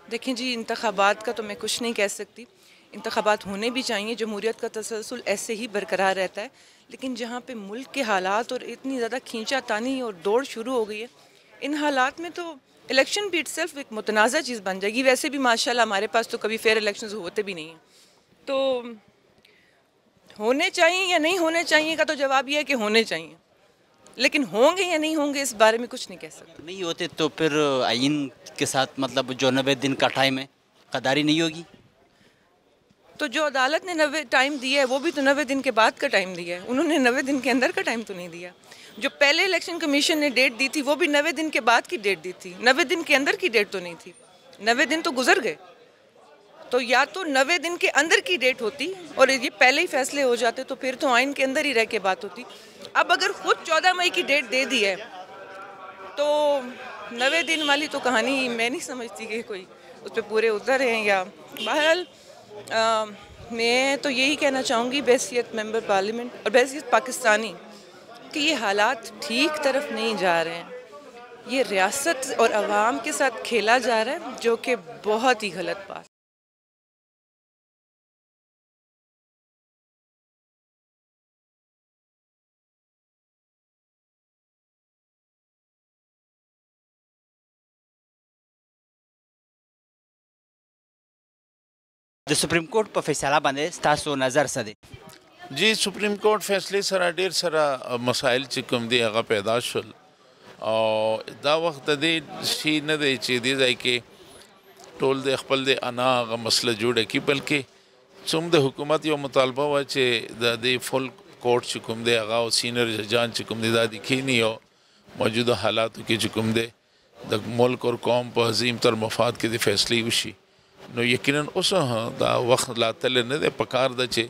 دیکھیں جی، انتخابات کا تو میں کچھ نہیں کہہ سکتی. انتخابات ہونے بھی چاہیے، جمہوریت کا تسلسل ایسے ہی برقرار رہتا ہے، لیکن جہاں پہ ملک کے حالات اور اتنی زیادہ کھینچا تانی اور دوڑ شروع ہو گئی ہے، ان حالات میں تو الیکشن بھی اٹ سیلف ایک متنازع چیز بن جائے گی. ویسے بھی ماشاءاللہ ہمارے پاس تو کبھی فیئر الیکشنز ہوتے بھی نہیں ہیں. تو ہونے چاہیے یا نہیں ہونے چاہیے کا تو جواب یہ ہے کہ ہونے چاہیے، لیکن ہوں گے یا نہیں ہوں گے اس بارے میں کچھ نہیں کہہ سکتے. نہیں ہوتے تو پھر آئین کے ساتھ مطلب جو 90 دن کا ٹائم ہے قداری نہیں ہوگی؟ تو جو عدالت نے 90 ٹائم دیا ہے وہ بھی تو 90 دن کے بعد کا ٹائم دیا ہے. انہوں نے 90 دن کے اندر کا ٹائم تو نہیں دیا. جو پہلے الیکشن کمیشن نے ڈیٹ دی تھی وہ بھی 90 دن کے بعد کی ڈیٹ دی تھی، 90 دن کے اندر کی ڈیٹ تو نہیں تھی. 90 دن تو گزر گئے. تو یا تو 90 دن کے اندر کی ڈیٹ ہوتی اور یہ پہلے ہی فیصلے ہو جاتے تو پھر تو آئین کے اندر ہی رہ کے بات ہوتی. اب اگر خود 14 مئی کی ڈیٹ دے دی ہے تو 90 دن والی تو کہانی میں نہیں سمجھتی کہ کوئی اس پہ پورے اتر ہیں. یا بہرحال میں تو یہی کہنا چاہوں گی بحیثیت ممبر پارلیمنٹ اور بحیثیت پاکستانی کہ یہ حالات ٹھیک طرف نہیں جا رہے ہیں. یہ ریاست اور عوام کے ساتھ کھیلا جا رہا ہے جو کہ بہت ہی غلط بات. د سپریم کورټ په فیصله باندې ستاسو نظر څه دی؟ جی سپریم کورټ فیصلې سره ډېر سره مسایل چې کوم دی هغه پیدا شول او دا وخت د دې شي نه دی چې دې ځای کې ټول د خپل د انا هغه مسله جوړه کړي، بلکې څوم د حکومت یو مطالبه وه چې د دې فل کورټ چې کوم دی هغه او سینئر ججان چې کوم دی دا د کښېني او موجوده حالاتو کې چې کوم دی د ملک اور قوم په عظیم تر مفاد کې د فیصلې وشي. نو یقیناً اوس دا وخت لا تللی نه دی، پکار ده چې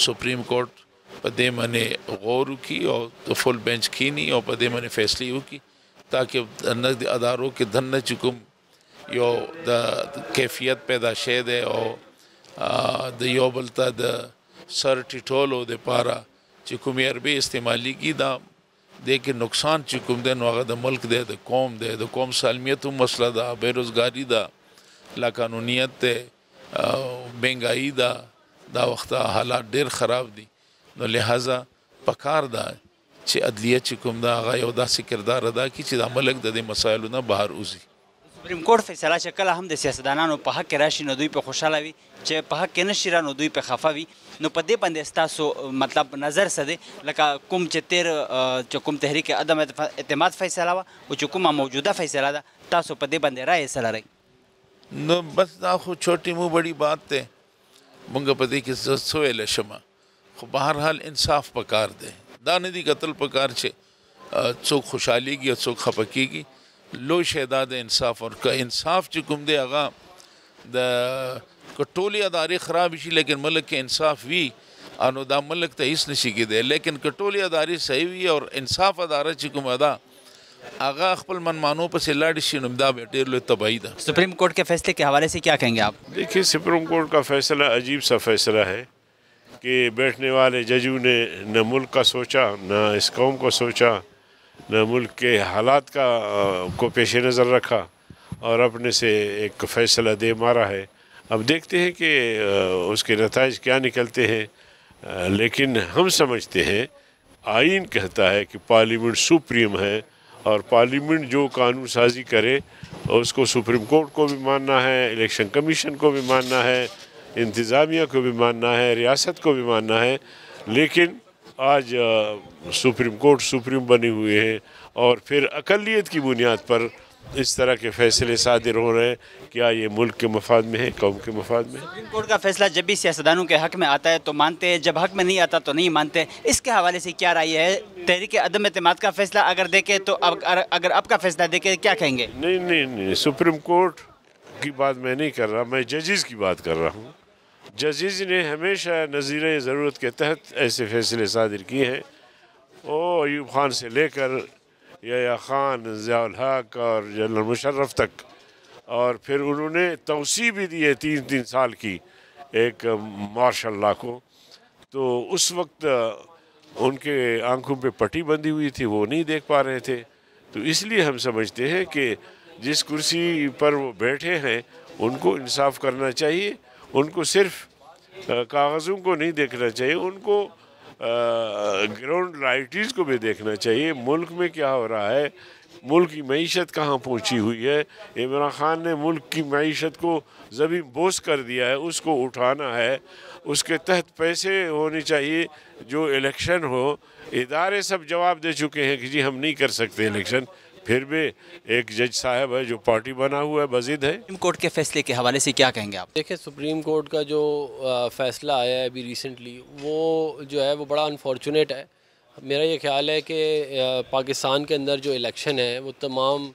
سپریم کورټ په دې باندې غور وکړي او د فل بینچ کښېني او په دې باندې فیصلې وکړي تاکہ د ادارو کې دننه چې کوم یو د کیفیت پیدا شوی دی او د یو بل ته د سر ټیټولو دپاره چې کومې حربې استعمالیږي دا دې کې نقصان چې کوم دی نو هغه د ملک دی، د قوم دی، د قوم سالمیت هم مسله ده، بېروزګاري ده، لاقانونیت دی، مهنګایي ده، دا وخت حالات ډېر خراب دي. نو لہٰذا پکار ده چې عدلیه چې کوم ده هغه یو داسې کردار ادا کړي چې دا ملک د دې مسایلو نه بهر وځي. سپریم کورټ فیصله چې کله هم د سیاستدانانو په حق کې راشي نو دوی په خوشحاله وي، چې په حق کې نشي را نو دوی په خفه وي. نو په دې باندې ستاسو مطلب نظر څه دی؟ لکه کوم چې تیر چې کوم تحریک عدم اعتماد فیصله وه او چې کومه موجوده فیصله ده تاسو په دې باندې رایې څه لرئ؟ نو بس دا خو چھوٹی مو بڑی بات تے مونږ په دې کې څه ویلی شمه، خو بهرحال انصاف پکار دی. دا نه دي کتل پکار چې څوک خوشحالیږي او څوک خفه کېږي، لوی شی دا د انصاف. اور که انصاف چې کوم دی هغه د که ټولې ادارې خراب شي لیکن ملک کې انصاف وي نو دا ملک ته هیڅ نشي کېدی، لیکن که ټولې ادارې صحیح وي اور انصاف اداره چې کومه ده هغه خپل منمانو پسې لاړ شي نو دا به ډېر لوی تباہی ده. سپریم کورٹ کے فیصلے کے حوالے سے کیا کہیں گے آپ؟ دیکھیے سپریم کورٹ کا فیصلہ عجیب سا فیصلہ ہے کہ بیٹھنے والے ججوں نے نہ ملک کا سوچا، نہ اس قوم کو سوچا، نہ ملک کے حالات کو پیش نظر رکھا اور اپنے سے ایک فیصلہ دے مارا ہے. اب دیکھتے ہیں کہ اس کے نتائج کیا نکلتے ہیں، لیکن ہم سمجھتے ہیں آئین کہتا ہے کہ پارلیمنٹ سپریم ہے اور پارلیمنٹ جو قانون سازی کرے اس کو سپریم کورٹ کو بھی ماننا ہے، الیکشن کمیشن کو بھی ماننا ہے، انتظامیہ کو بھی ماننا ہے، ریاست کو بھی ماننا ہے. لیکن آج سپریم کورٹ سپریم بنے ہوئے ہیں اور پھر اقلیت کی بنیاد پر اس طرح کے فیصلے صادر ہو رہے ہیں. کیا یہ ملک کے مفاد میں ہے، قوم کے مفاد میں؟ سپریم کورٹ کا فیصلہ جب بھی سیاستدانوں کے حق میں آتا ہے تو مانتے ہیں، جب حق میں نہیں آتا تو نہیں مانتے. اس کے حوالے سے کیا رائے ہے؟ تحریک عدم اعتماد کا فیصلہ اگر دیکھیں تو اگر آپ کا فیصلہ دیکھیں کیا کہیں گے؟ نہیں سپریم کورٹ کی بات میں نہیں کر رہا، میں ججز کی بات کر رہا ہوں. ججز نے ہمیشہ نظیر ضرورت کے تحت ایسے فیصلے صادر کیے ہیں. ایوب خان سے لے کر یحییٰ خان، ضیاء الحق اور جنرل مشرف تک، اور پھر انہوں نے توسیع بھی دی ہے 3 سال کی ایک مارشل لا کو. تو اس وقت ان کے آنکھوں پہ پٹی بندھی ہوئی تھی، وہ نہیں دیکھ پا رہے تھے. تو اس لیے ہم سمجھتے ہیں کہ جس کرسی پر وہ بیٹھے ہیں ان کو انصاف کرنا چاہیے، ان کو صرف کاغذوں کو نہیں دیکھنا چاہیے، ان کو گراؤنڈ رائٹیز کو بھی دیکھنا چاہیے. ملک میں کیا ہو رہا ہے، ملک کی معیشت کہاں پہنچی ہوئی ہے. عمران خان نے ملک کی معیشت کو زمین بوس کر دیا ہے، اس کو اٹھانا ہے. اس کے تحت پیسے ہونے چاہیے. جو الیکشن ہو، ادارے سب جواب دے چکے ہیں کہ جی ہم نہیں کر سکتے الیکشن. پھر بھی ایک جج صاحب ہے جو پارٹی بنا ہوا ہے، بزد ہے. سپریم کورٹ کے فیصلے کے حوالے سے کیا کہیں گے آپ؟ دیکھیں سپریم کورٹ کا جو فیصلہ آیا ہے ابھی ریسنٹلی، وہ جو ہے وہ بڑا انفارچونیٹ ہے. میرا یہ خیال ہے کہ پاکستان کے اندر جو الیکشن ہے وہ تمام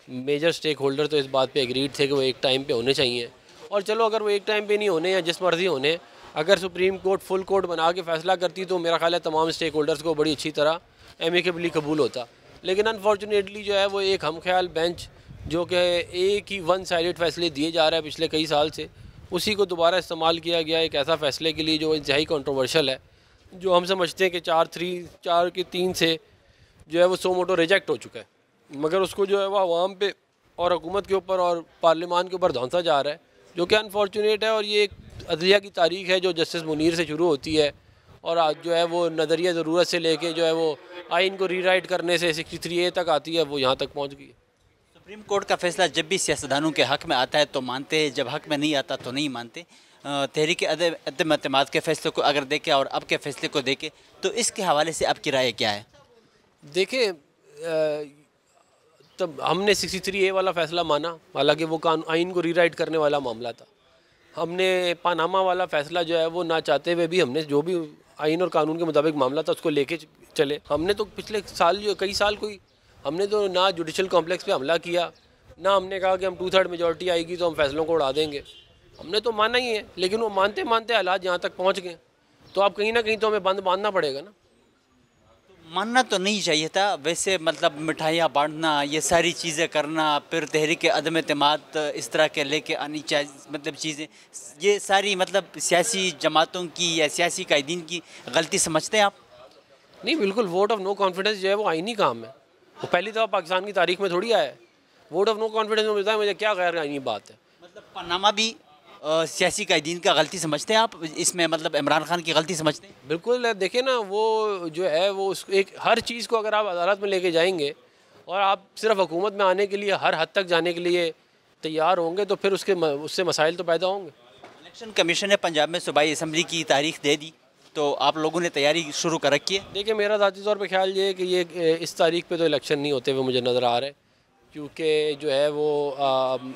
میجر سٹیک ہولڈر تو اس بات پہ ایگریڈ تھے کہ وہ ایک ٹائم پہ ہونے چاہیے. اور چلو اگر وہ ایک ٹائم پہ نہیں ہونے یا جس مرضی ہونے، اگر سپریم کورٹ فل کورٹ بنا کے فیصلہ کرتی تو میرا خیال ہے تمام سٹیک ہولڈرز کو بڑی اچھی طرح ایمیکیبلی قبول ہوتا. لیکن انفارچونیٹلی جو ہے وہ ایک ہم خیال بینچ جو کہ ایک ہی ون سائیڈڈ فیصلے دیے جا رہا ہے پچھلے کئی سال سے، اسی کو دوبارہ استعمال کیا گیا ایک ایسا فیصلے کے لیے جو انتہائی کنٹروورشل ہے، جو ہم سمجھتے ہیں کہ 4-3 سے جو ہے وہ سو موٹو ریجیکٹ ہو چکا ہے. مگر اس کو جو ہے وہ عوام پہ اور حکومت کے اوپر اور پارلیمان کے اوپر دھونسا جا رہا ہے، جو کہ انفارچونیٹ ہے. اور یہ ایک عدلیہ کی تاریخ ہے جو جسٹس منیر سے شروع ہوتی ہے اور جو ہے وہ نظریہ ضرورت سے لے کے جو ہے وہ آئین کو ری رائٹ کرنے سے 63A تک آتی ہے، وہ یہاں تک پہنچ گئی ہے. سپریم کورٹ کا فیصلہ جب بھی سیاستدانوں کے حق میں آتا ہے تو مانتے ہیں، جب حق میں نہیں آتا تو نہیں مانتے. تحریک عدم اعتماد کے فیصلے کو اگر دیکھیں اور اب کے فیصلے کو دیکھیں تو اس کے حوالے سے آپ کی رائے کیا ہے؟ دیکھیں تب ہم نے 63A والا فیصلہ مانا، حالانکہ وہ آئین کو ری رائٹ کرنے والا معاملہ تھا. ہم نے پاناما والا فیصلہ جو ہے وہ نہ چاہتے ہوئے بھی ہم نے جو بھی آئین اور قانون کے مطابق معاملہ تھا اس کو لے کے چلے. ہم نے تو پچھلے سال جو کئی سال کوئی ہم نے تو نہ جوڈیشل کمپلیکس پہ حملہ کیا، نہ ہم نے کہا کہ ہم 2/3 میجورٹی آئے گی تو ہم فیصلوں کو اڑا دیں گے. ہم نے تو مانا ہی ہے، لیکن وہ مانتے مانتے حالات یہاں تک پہنچ گئے تو اب کہیں نہ کہیں تو ہمیں بند باندھنا پڑے گا نا. ماننا تو نہیں چاہیے تھا ویسے، مطلب مٹھائیاں بانٹنا، یہ ساری چیزیں کرنا، پھر تحریک عدم اعتماد اس طرح کے لے کے آنی چاہیے، مطلب چیزیں یہ ساری مطلب سیاسی جماعتوں کی یا سیاسی قائدین کی غلطی سمجھتے ہیں آپ؟ نہیں، بالکل. ووٹ آف نو کانفیڈنس جو ہے وہ آئینی کام ہے، وہ پہلی دفعہ پاکستان کی تاریخ میں تھوڑی آیا ہے. ووٹ آف نو کانفیڈنس میں ملتا ہے مجھے کیا غیر آئینی بات ہے. مطلب پاناما بھی سیاسی قائدین کا غلطی سمجھتے ہیں آپ اس میں، مطلب عمران خان کی غلطی سمجھتے ہیں؟ بالکل. دیکھیں نا، وہ جو ہے وہ ایک ہر چیز کو اگر آپ عدالت میں لے کے جائیں گے اور آپ صرف حکومت میں آنے کے لیے ہر حد تک جانے کے لیے تیار ہوں گے تو پھر اس سے مسائل تو پیدا ہوں گے. الیکشن کمیشن نے پنجاب میں صوبائی اسمبلی کی تاریخ دے دی تو آپ لوگوں نے تیاری شروع کر رکھی ہے؟ دیکھیں، میرا ذاتی طور پہ خیال یہ ہے کہ یہ اس تاریخ پہ تو الیکشن نہیں ہوتے ہوئے مجھے نظر آ رہا ہے، کیونکہ جو ہے وہ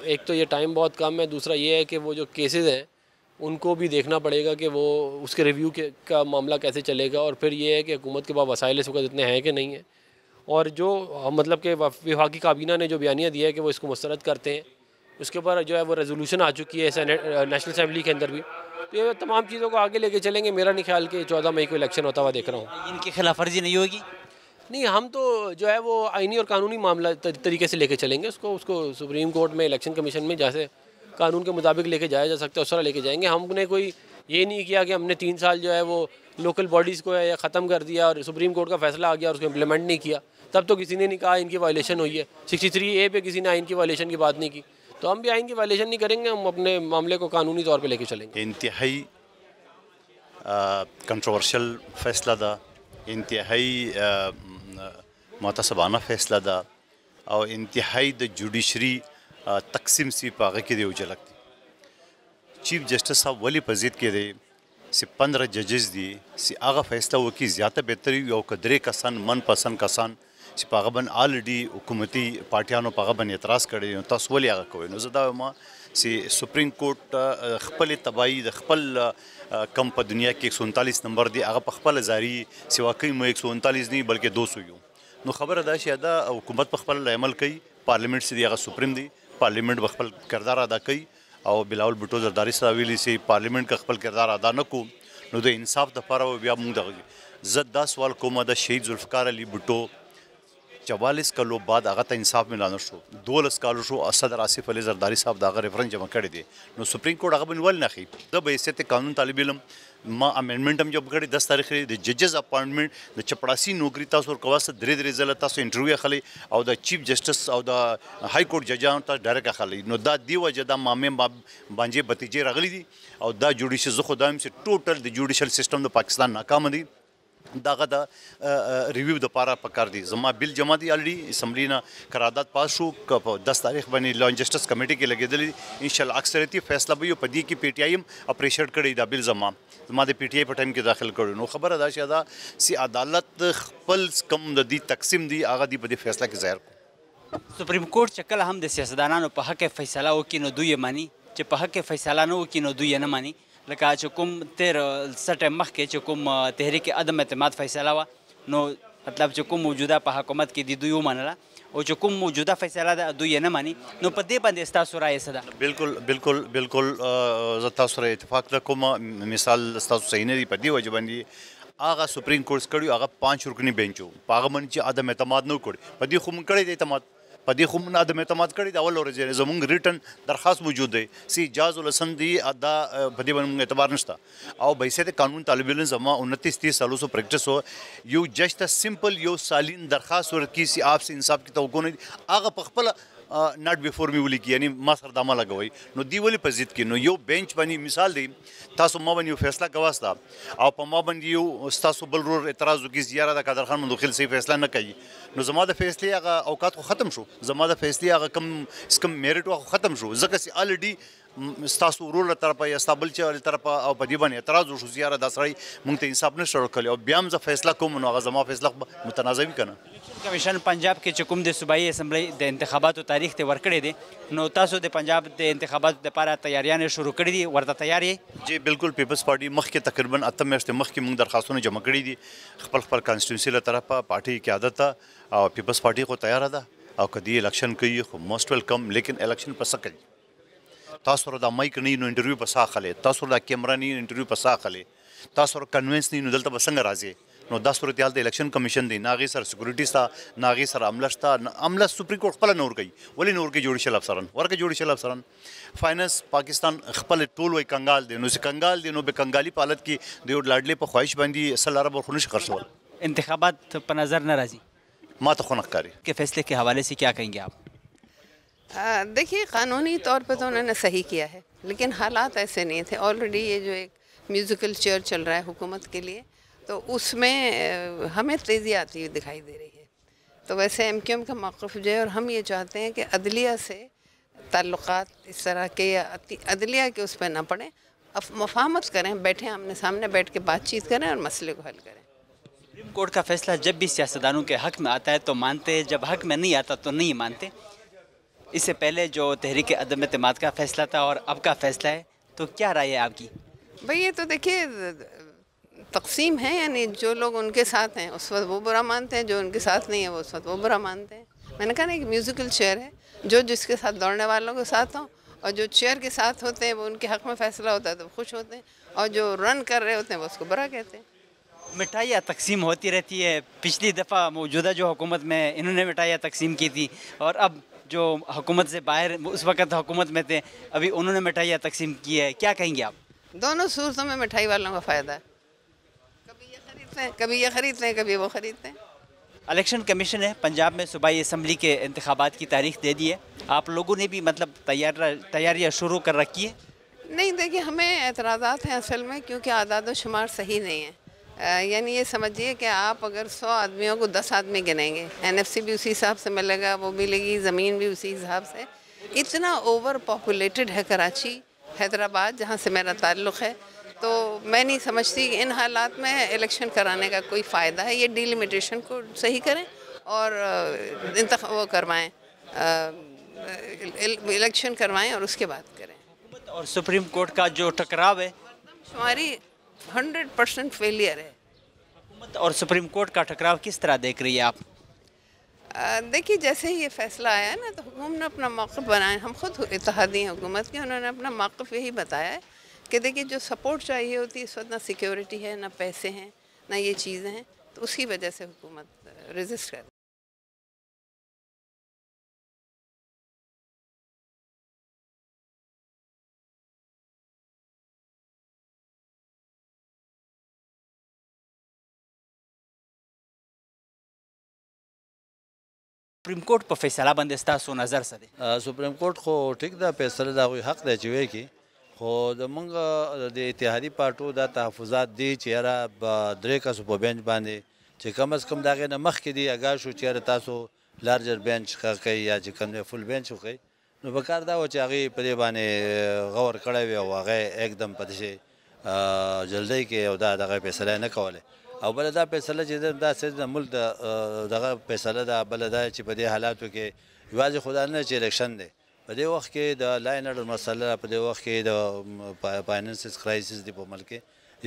ایک تو یہ ٹائم بہت کم ہے، دوسرا یہ ہے کہ وہ جو کیسز ہیں ان کو بھی دیکھنا پڑے گا کہ وہ اس کے ریویو کا معاملہ کیسے چلے گا، اور پھر یہ ہے کہ حکومت کے پاس وسائل اس وقت اتنے ہیں کہ نہیں ہیں. اور جو مطلب کہ وفاقی کابینہ نے جو بیانیہ دیا ہے کہ وہ اس کو مسترد کرتے ہیں، اس کے اوپر جو ہے وہ ریزولوشن آ چکی ہے نیشنل اسمبلی کے اندر بھی. تو یہ تمام چیزوں کو آگے لے کے چلیں گے. میرا نہیں خیال کہ 14 مئی کو الیکشن ہوتا ہوا دیکھ رہا ہوں. ان کی خلاف ورزی نہیں ہوگی؟ نہیں، ہم تو جو ہے وہ آئینی اور قانونی معاملہ طریقے سے لے کے چلیں گے. اس کو سپریم کورٹ میں الیکشن کمیشن میں جیسے قانون کے مطابق لے کے جایا جا سکتا ہے اس طرح لے کے جائیں گے. ہم نے کوئی یہ نہیں کیا کہ ہم نے 3 سال جو ہے وہ لوکل باڈیز کو ہے ختم کر دیا اور سپریم کورٹ کا فیصلہ آ گیا اور اس کو امپلیمنٹ نہیں کیا. تب تو کسی نے نہیں کہا ان کی وائلیشن ہوئی ہے. 63A پہ کسی نے آئین کی وائلیشن کی بات نہیں کی. تو ہم بھی آئین کی وائلیشن نہیں کریں گے، ہم اپنے معاملے کو قانونی طور پہ لے کے چلیں گے. انتہائی کنٹروورشل فیصلہ دا، انتہائی متعصبانہ فیصلہ دا، اور انتہائی دا جوڈیشری تقسیم سی پاگے کے دے اجلک دی. چیف جسٹس صاحب ولی پزید کے دے سی 15 ججز دی سی آغا فیصلہ وہ کی زیادہ بہتری او قدرے کسان من پسند کسان سی پاغبن آلریڈی حکومتی پارٹیانو پاغبن اعتراض کردی نو تاسو ولی آغا کوي نو زدا ما سی سپریم کورٹ خپل تباہی د خپل کم په دنیا کې 139 نمبر دی هغه په خپل جاری سی واقعي مو 139 نه بلکې 200 یو. نو خبره ده چې دا حکومت په خپل عمل کوي، پارلیمنت سي هغه سپریم دی، پارلیمنٹ په خپل کردار ادا کوي. او بلاول بھٹو زرداری صاحب ویلی سی پارلیمنٹ کا خپل کردار ادا نکو نو د انصاف د لپاره بیا موږ دغه زد دا سوال کومه د شهید ذوالفقار علی بھٹو 44 کلو بعد هغه ته انصاف ملانه شو، 12 کالو شو صدر آصف علی زرداری صاحب دغه ریفرنس جمع کړی دی. نو سپریم کورٹ هغه بنول نه خي د به حیثیت قانون طالب علم ما امندمنٹ هم جوړ کړی 10 تاریخ د ججز اپاینټمنٹ د چپړاسی نوکری تاسو ور کواسه درې ځله تاسو انټرویو اخلي او د چیف جسټس او د های کورټ ججان ته ډایرک اخلي. نو دا دی وجه دا مامې باندې بتیجه راغلي دي او دا جوډیشل زه خدایم سي ټوټل د جوډیشل سیستم د پاکستان ناکام دي. داغه د ریویو د پاره پکار دي. زما بل جمع دي الریډي اسمبلی نه قرارداد پاس شو په 10 تاریخ باندې لا جسټس کمیټي کې لګیدل ان شاء الله اکثریتی فیصله به په دې کې پی ټی آی ایم اپریشیټ کړی دا بل زما د پی ټی آی په ټایم کې داخل کړو. نو خبره ده چې دا سی عدالت خپل کم د دې تقسیم دی هغه دی په دې فیصله کې ظاهر کو. سپریم کورٹ چې کله هم د سیاستدانانو په حق فیصله وکړي نو دوی مانی، چې په حق فیصله نه وکړي نو دوی نه مانی. لکه چې کوم تیر سټ مخکې چې کوم تحریک عدم اعتماد فیصله وا نو مطلب چې کوم موجوده په حکومت کې دی دوی ومنله او چې کوم موجوده فیصله ده دوی نه مانی. نو په دې باندې ستاسو رایه څه ده؟ بالکل بالکل بالکل زه تاسو سره اتفاق کوم. مثال ستاسو صحیح نه دی په دې وجه باندې هغه سپریم کورټ کړیو هغه 5 رکنی بینچ وو په هغه باندې چې عدم اعتماد نه کړی په دې خو مونږ کړی دی اعتماد په دې خو مونږ عدم اعتماد کړی دی. اول ورځ زمونږ ریټن درخواست موجود دی سی اجازه الحسن دی ادا په دې باندې مونږ اعتبار نشته او بحیثیت قانون طالب علم زما 29-30 سالوں سے پریکٹس ہو یو جج ته سمپل یو سالین درخواست ورکی سی آپ سے انصاف کی توقع نه هغه په خپل ناٹ بیفور می ولیکي یعنی ما سره دامه لګوي نو دی ولی په ضد کې نو یو بینچ باندې مثال دی تاسو ما باندې فیصله کواستا او په ما باندې یو تاسو بل رور اعتراض وکي زیاره د قادر خان مندوخیل صحیح فیصله نه کوي نو زما د فیصلې هغه اوقات خو ختم شو، زما د فیصلې هغه کم میرټ خو ختم شو ځکه چې الریډي ستاسو ورور له طرفه یا ستا بل چا له طرفه او په دې باندې اعتراض وشو چې یاره دا سړی موږ ته انصاف نشته ورکولی او بیا هم زه فیصله کوم نو هغه زما فیصله متنازع وي که نه. کمیشن پنجاب کې چې کوم د صوبایي اسمبلی د انتخاباتو تاریخ ته ورکړی دی نو تاسو د پنجاب د انتخاباتو دپاره تیاریانې شروع کړي دي ورته تیار یې؟ جی بالکل پیپلز پارټي مخکې تقریبا 8 میاشتې مخکې موږ درخواستونه جمع کړي دي خپل کانسټیټوینسي له طرفه پارټي قیادت ته او پیپلز پارټي خو تیاره ده او که دی الیکشن کوي خو موسټ ویلکم لیکن الیکشن په څه کوي تاسو سره دا مایک نه نو انټرویو په څه اخلئ تاسو سره دا کیمرا نه انټرویو په څه اخلئ تاسو سره کنوینس نه نو دلته به څنګه راځئ نو دا صورتحال د الیکشن کمیشن دی نه هغې سره سکیورټي شته نه هغې سره عمله شته عمله سپریم کورټ خپله نه ورکوي ولې نه ورکوي جوډیشل افسران ورکوي جوډیشل افسران فاینانس پاکستان خپل ټول وایي کنګال دی نو چې کنګال دی نو به کنګالي په حالت کې د یو لاډلې په خواهش باندې 100 ارب ورخو نشي خرڅول انتخابات په نظر نہ راځي ما ته خو نه ښکاري کے فیصلے کے حوالے سے کیا کہیں گے آپ؟ دیکھیے قانونی طور پہ تو انہوں نے صحیح کیا ہے لیکن حالات ایسے نہیں تھے آلریڈی یہ جو ایک میوزیکل چیئر چل رہا ہے حکومت کے لیے تو اس میں ہمیں تیزی آتی ہوئی دکھائی دے رہی ہے تو ویسے ایم کیو ایم کا موقف جو ہے اور ہم یہ چاہتے ہیں کہ عدلیہ سے تعلقات اس طرح کے یا عدلیہ کے اس پہ نہ پڑیں مفاہمت کریں بیٹھیں آمنے سامنے بیٹھ کے بات چیت کریں اور مسئلے کو حل کریں. سپریم کورٹ کا فیصلہ جب بھی سیاستدانوں کے حق میں آتا ہے تو مانتے جب حق میں نہیں آتا تو نہیں مانتے. اس سے پہلے جو تحریک عدم اعتماد کا فیصلہ تھا اور اب کا فیصلہ ہے تو کیا رائے ہے آپ کی؟ بھئی یہ تو دیکھیے تقسیم ہے یعنی جو لوگ ان کے ساتھ ہیں اس وقت وہ برا مانتے ہیں جو ان کے ساتھ نہیں ہے وہ اس وقت وہ برا مانتے ہیں. میں نے کہا نا ایک میوزیکل چیئر ہے جو جس کے ساتھ دوڑنے والوں کے ساتھ ہوں اور جو چیئر کے ساتھ ہوتے ہیں وہ ان کے حق میں فیصلہ ہوتا ہے تو خوش ہوتے ہیں اور جو رن کر رہے ہوتے ہیں وہ اس کو برا کہتے ہیں. مٹھائیاں تقسیم ہوتی رہتی ہے. پچھلی دفعہ موجودہ جو حکومت میں انہوں نے مٹھائیاں تقسیم کی تھی اور اب جو حکومت سے باہر اس وقت حکومت میں تھے ابھی انہوں نے مٹھائیاں تقسیم کی ہے. کیا کہیں گے آپ؟ دونوں صورتوں میں مٹھائی والوں کا فائدہ ہے. کبھی یہ خریدتے ہیں کبھی یہ خریدتے ہیں کبھی وہ خریدتے ہیں. الیکشن کمیشن نے پنجاب میں صوبائی اسمبلی کے انتخابات کی تاریخ دے دی ہے. آپ لوگوں نے بھی مطلب تیاریاں شروع کر رکھی ہے؟ نہیں دیکھیے ہمیں اعتراضات ہیں اصل میں کیونکہ اعداد و شمار صحیح نہیں ہے. یعنی یہ سمجھیے کہ آپ اگر 100 آدمیوں کو 10 آدمی گنیں گے این ایف سی بھی اسی حساب سے ملے گا وہ ملے گی زمین بھی اسی حساب سے. اتنا اوور پاپولیٹڈ ہے کراچی حیدرآباد جہاں سے میرا تعلق ہے تو میں نہیں سمجھتی کہ ان حالات میں الیکشن کرانے کا کوئی فائدہ ہے. یہ ڈیلیمیٹیشن کو صحیح کریں اور وہ کروائیں الیکشن کروائیں اور اس کے بعد کریں. اور سپریم کورٹ کا جو ٹکراؤ ہے ہماری 100% فیلئر ہے. حکومت اور سپریم کورٹ کا ٹکراؤ کس طرح دیکھ رہی ہے آپ؟ دیکھیے جیسے ہی یہ فیصلہ آیا ہے نا تو حکومت نے اپنا موقف بنایا. ہم خود اتحادی ہیں حکومت کے انہوں نے اپنا موقف یہی بتایا ہے کہ دیکھیے جو سپورٹ چاہیے ہوتی ہے اس وقت نہ سیکیورٹی ہے نہ پیسے ہیں نہ یہ چیزیں ہیں تو اس کی وجہ سے حکومت ریزسٹ کر. سپریم کورٹ په فیصله باندې ستاسو نظر څه دی؟ سپریم کورټ خو ټیک ده فیصله د هغوی حق دی چې وایي کړي خو زمونږ د اتحادي پارټو دا تحفظات دي چې یاره به 3 کسو په بینچ باندې چې کم از کم د هغې نه مخکې دي اګاه شو چې یاره تاسو لارجر بینچ کوئ یا چې کوم دی فل بینچ وکړئ نو په کار دا و چې هغې په دې باندې غور کړی وي او هغه एकदम په داسې جلدۍ کې او دا دغه فیصله نه کولی او بله دا فیصله چې دا د ملک دغه فیصله ده بله دا چې په دې حالاتو کې یوازې خو دا نه چې الیکشن دی په دې وخت کې د لا اینډ ارډر مسله په دې وخت کې د فاینانسز کرایسس دی په ملک کې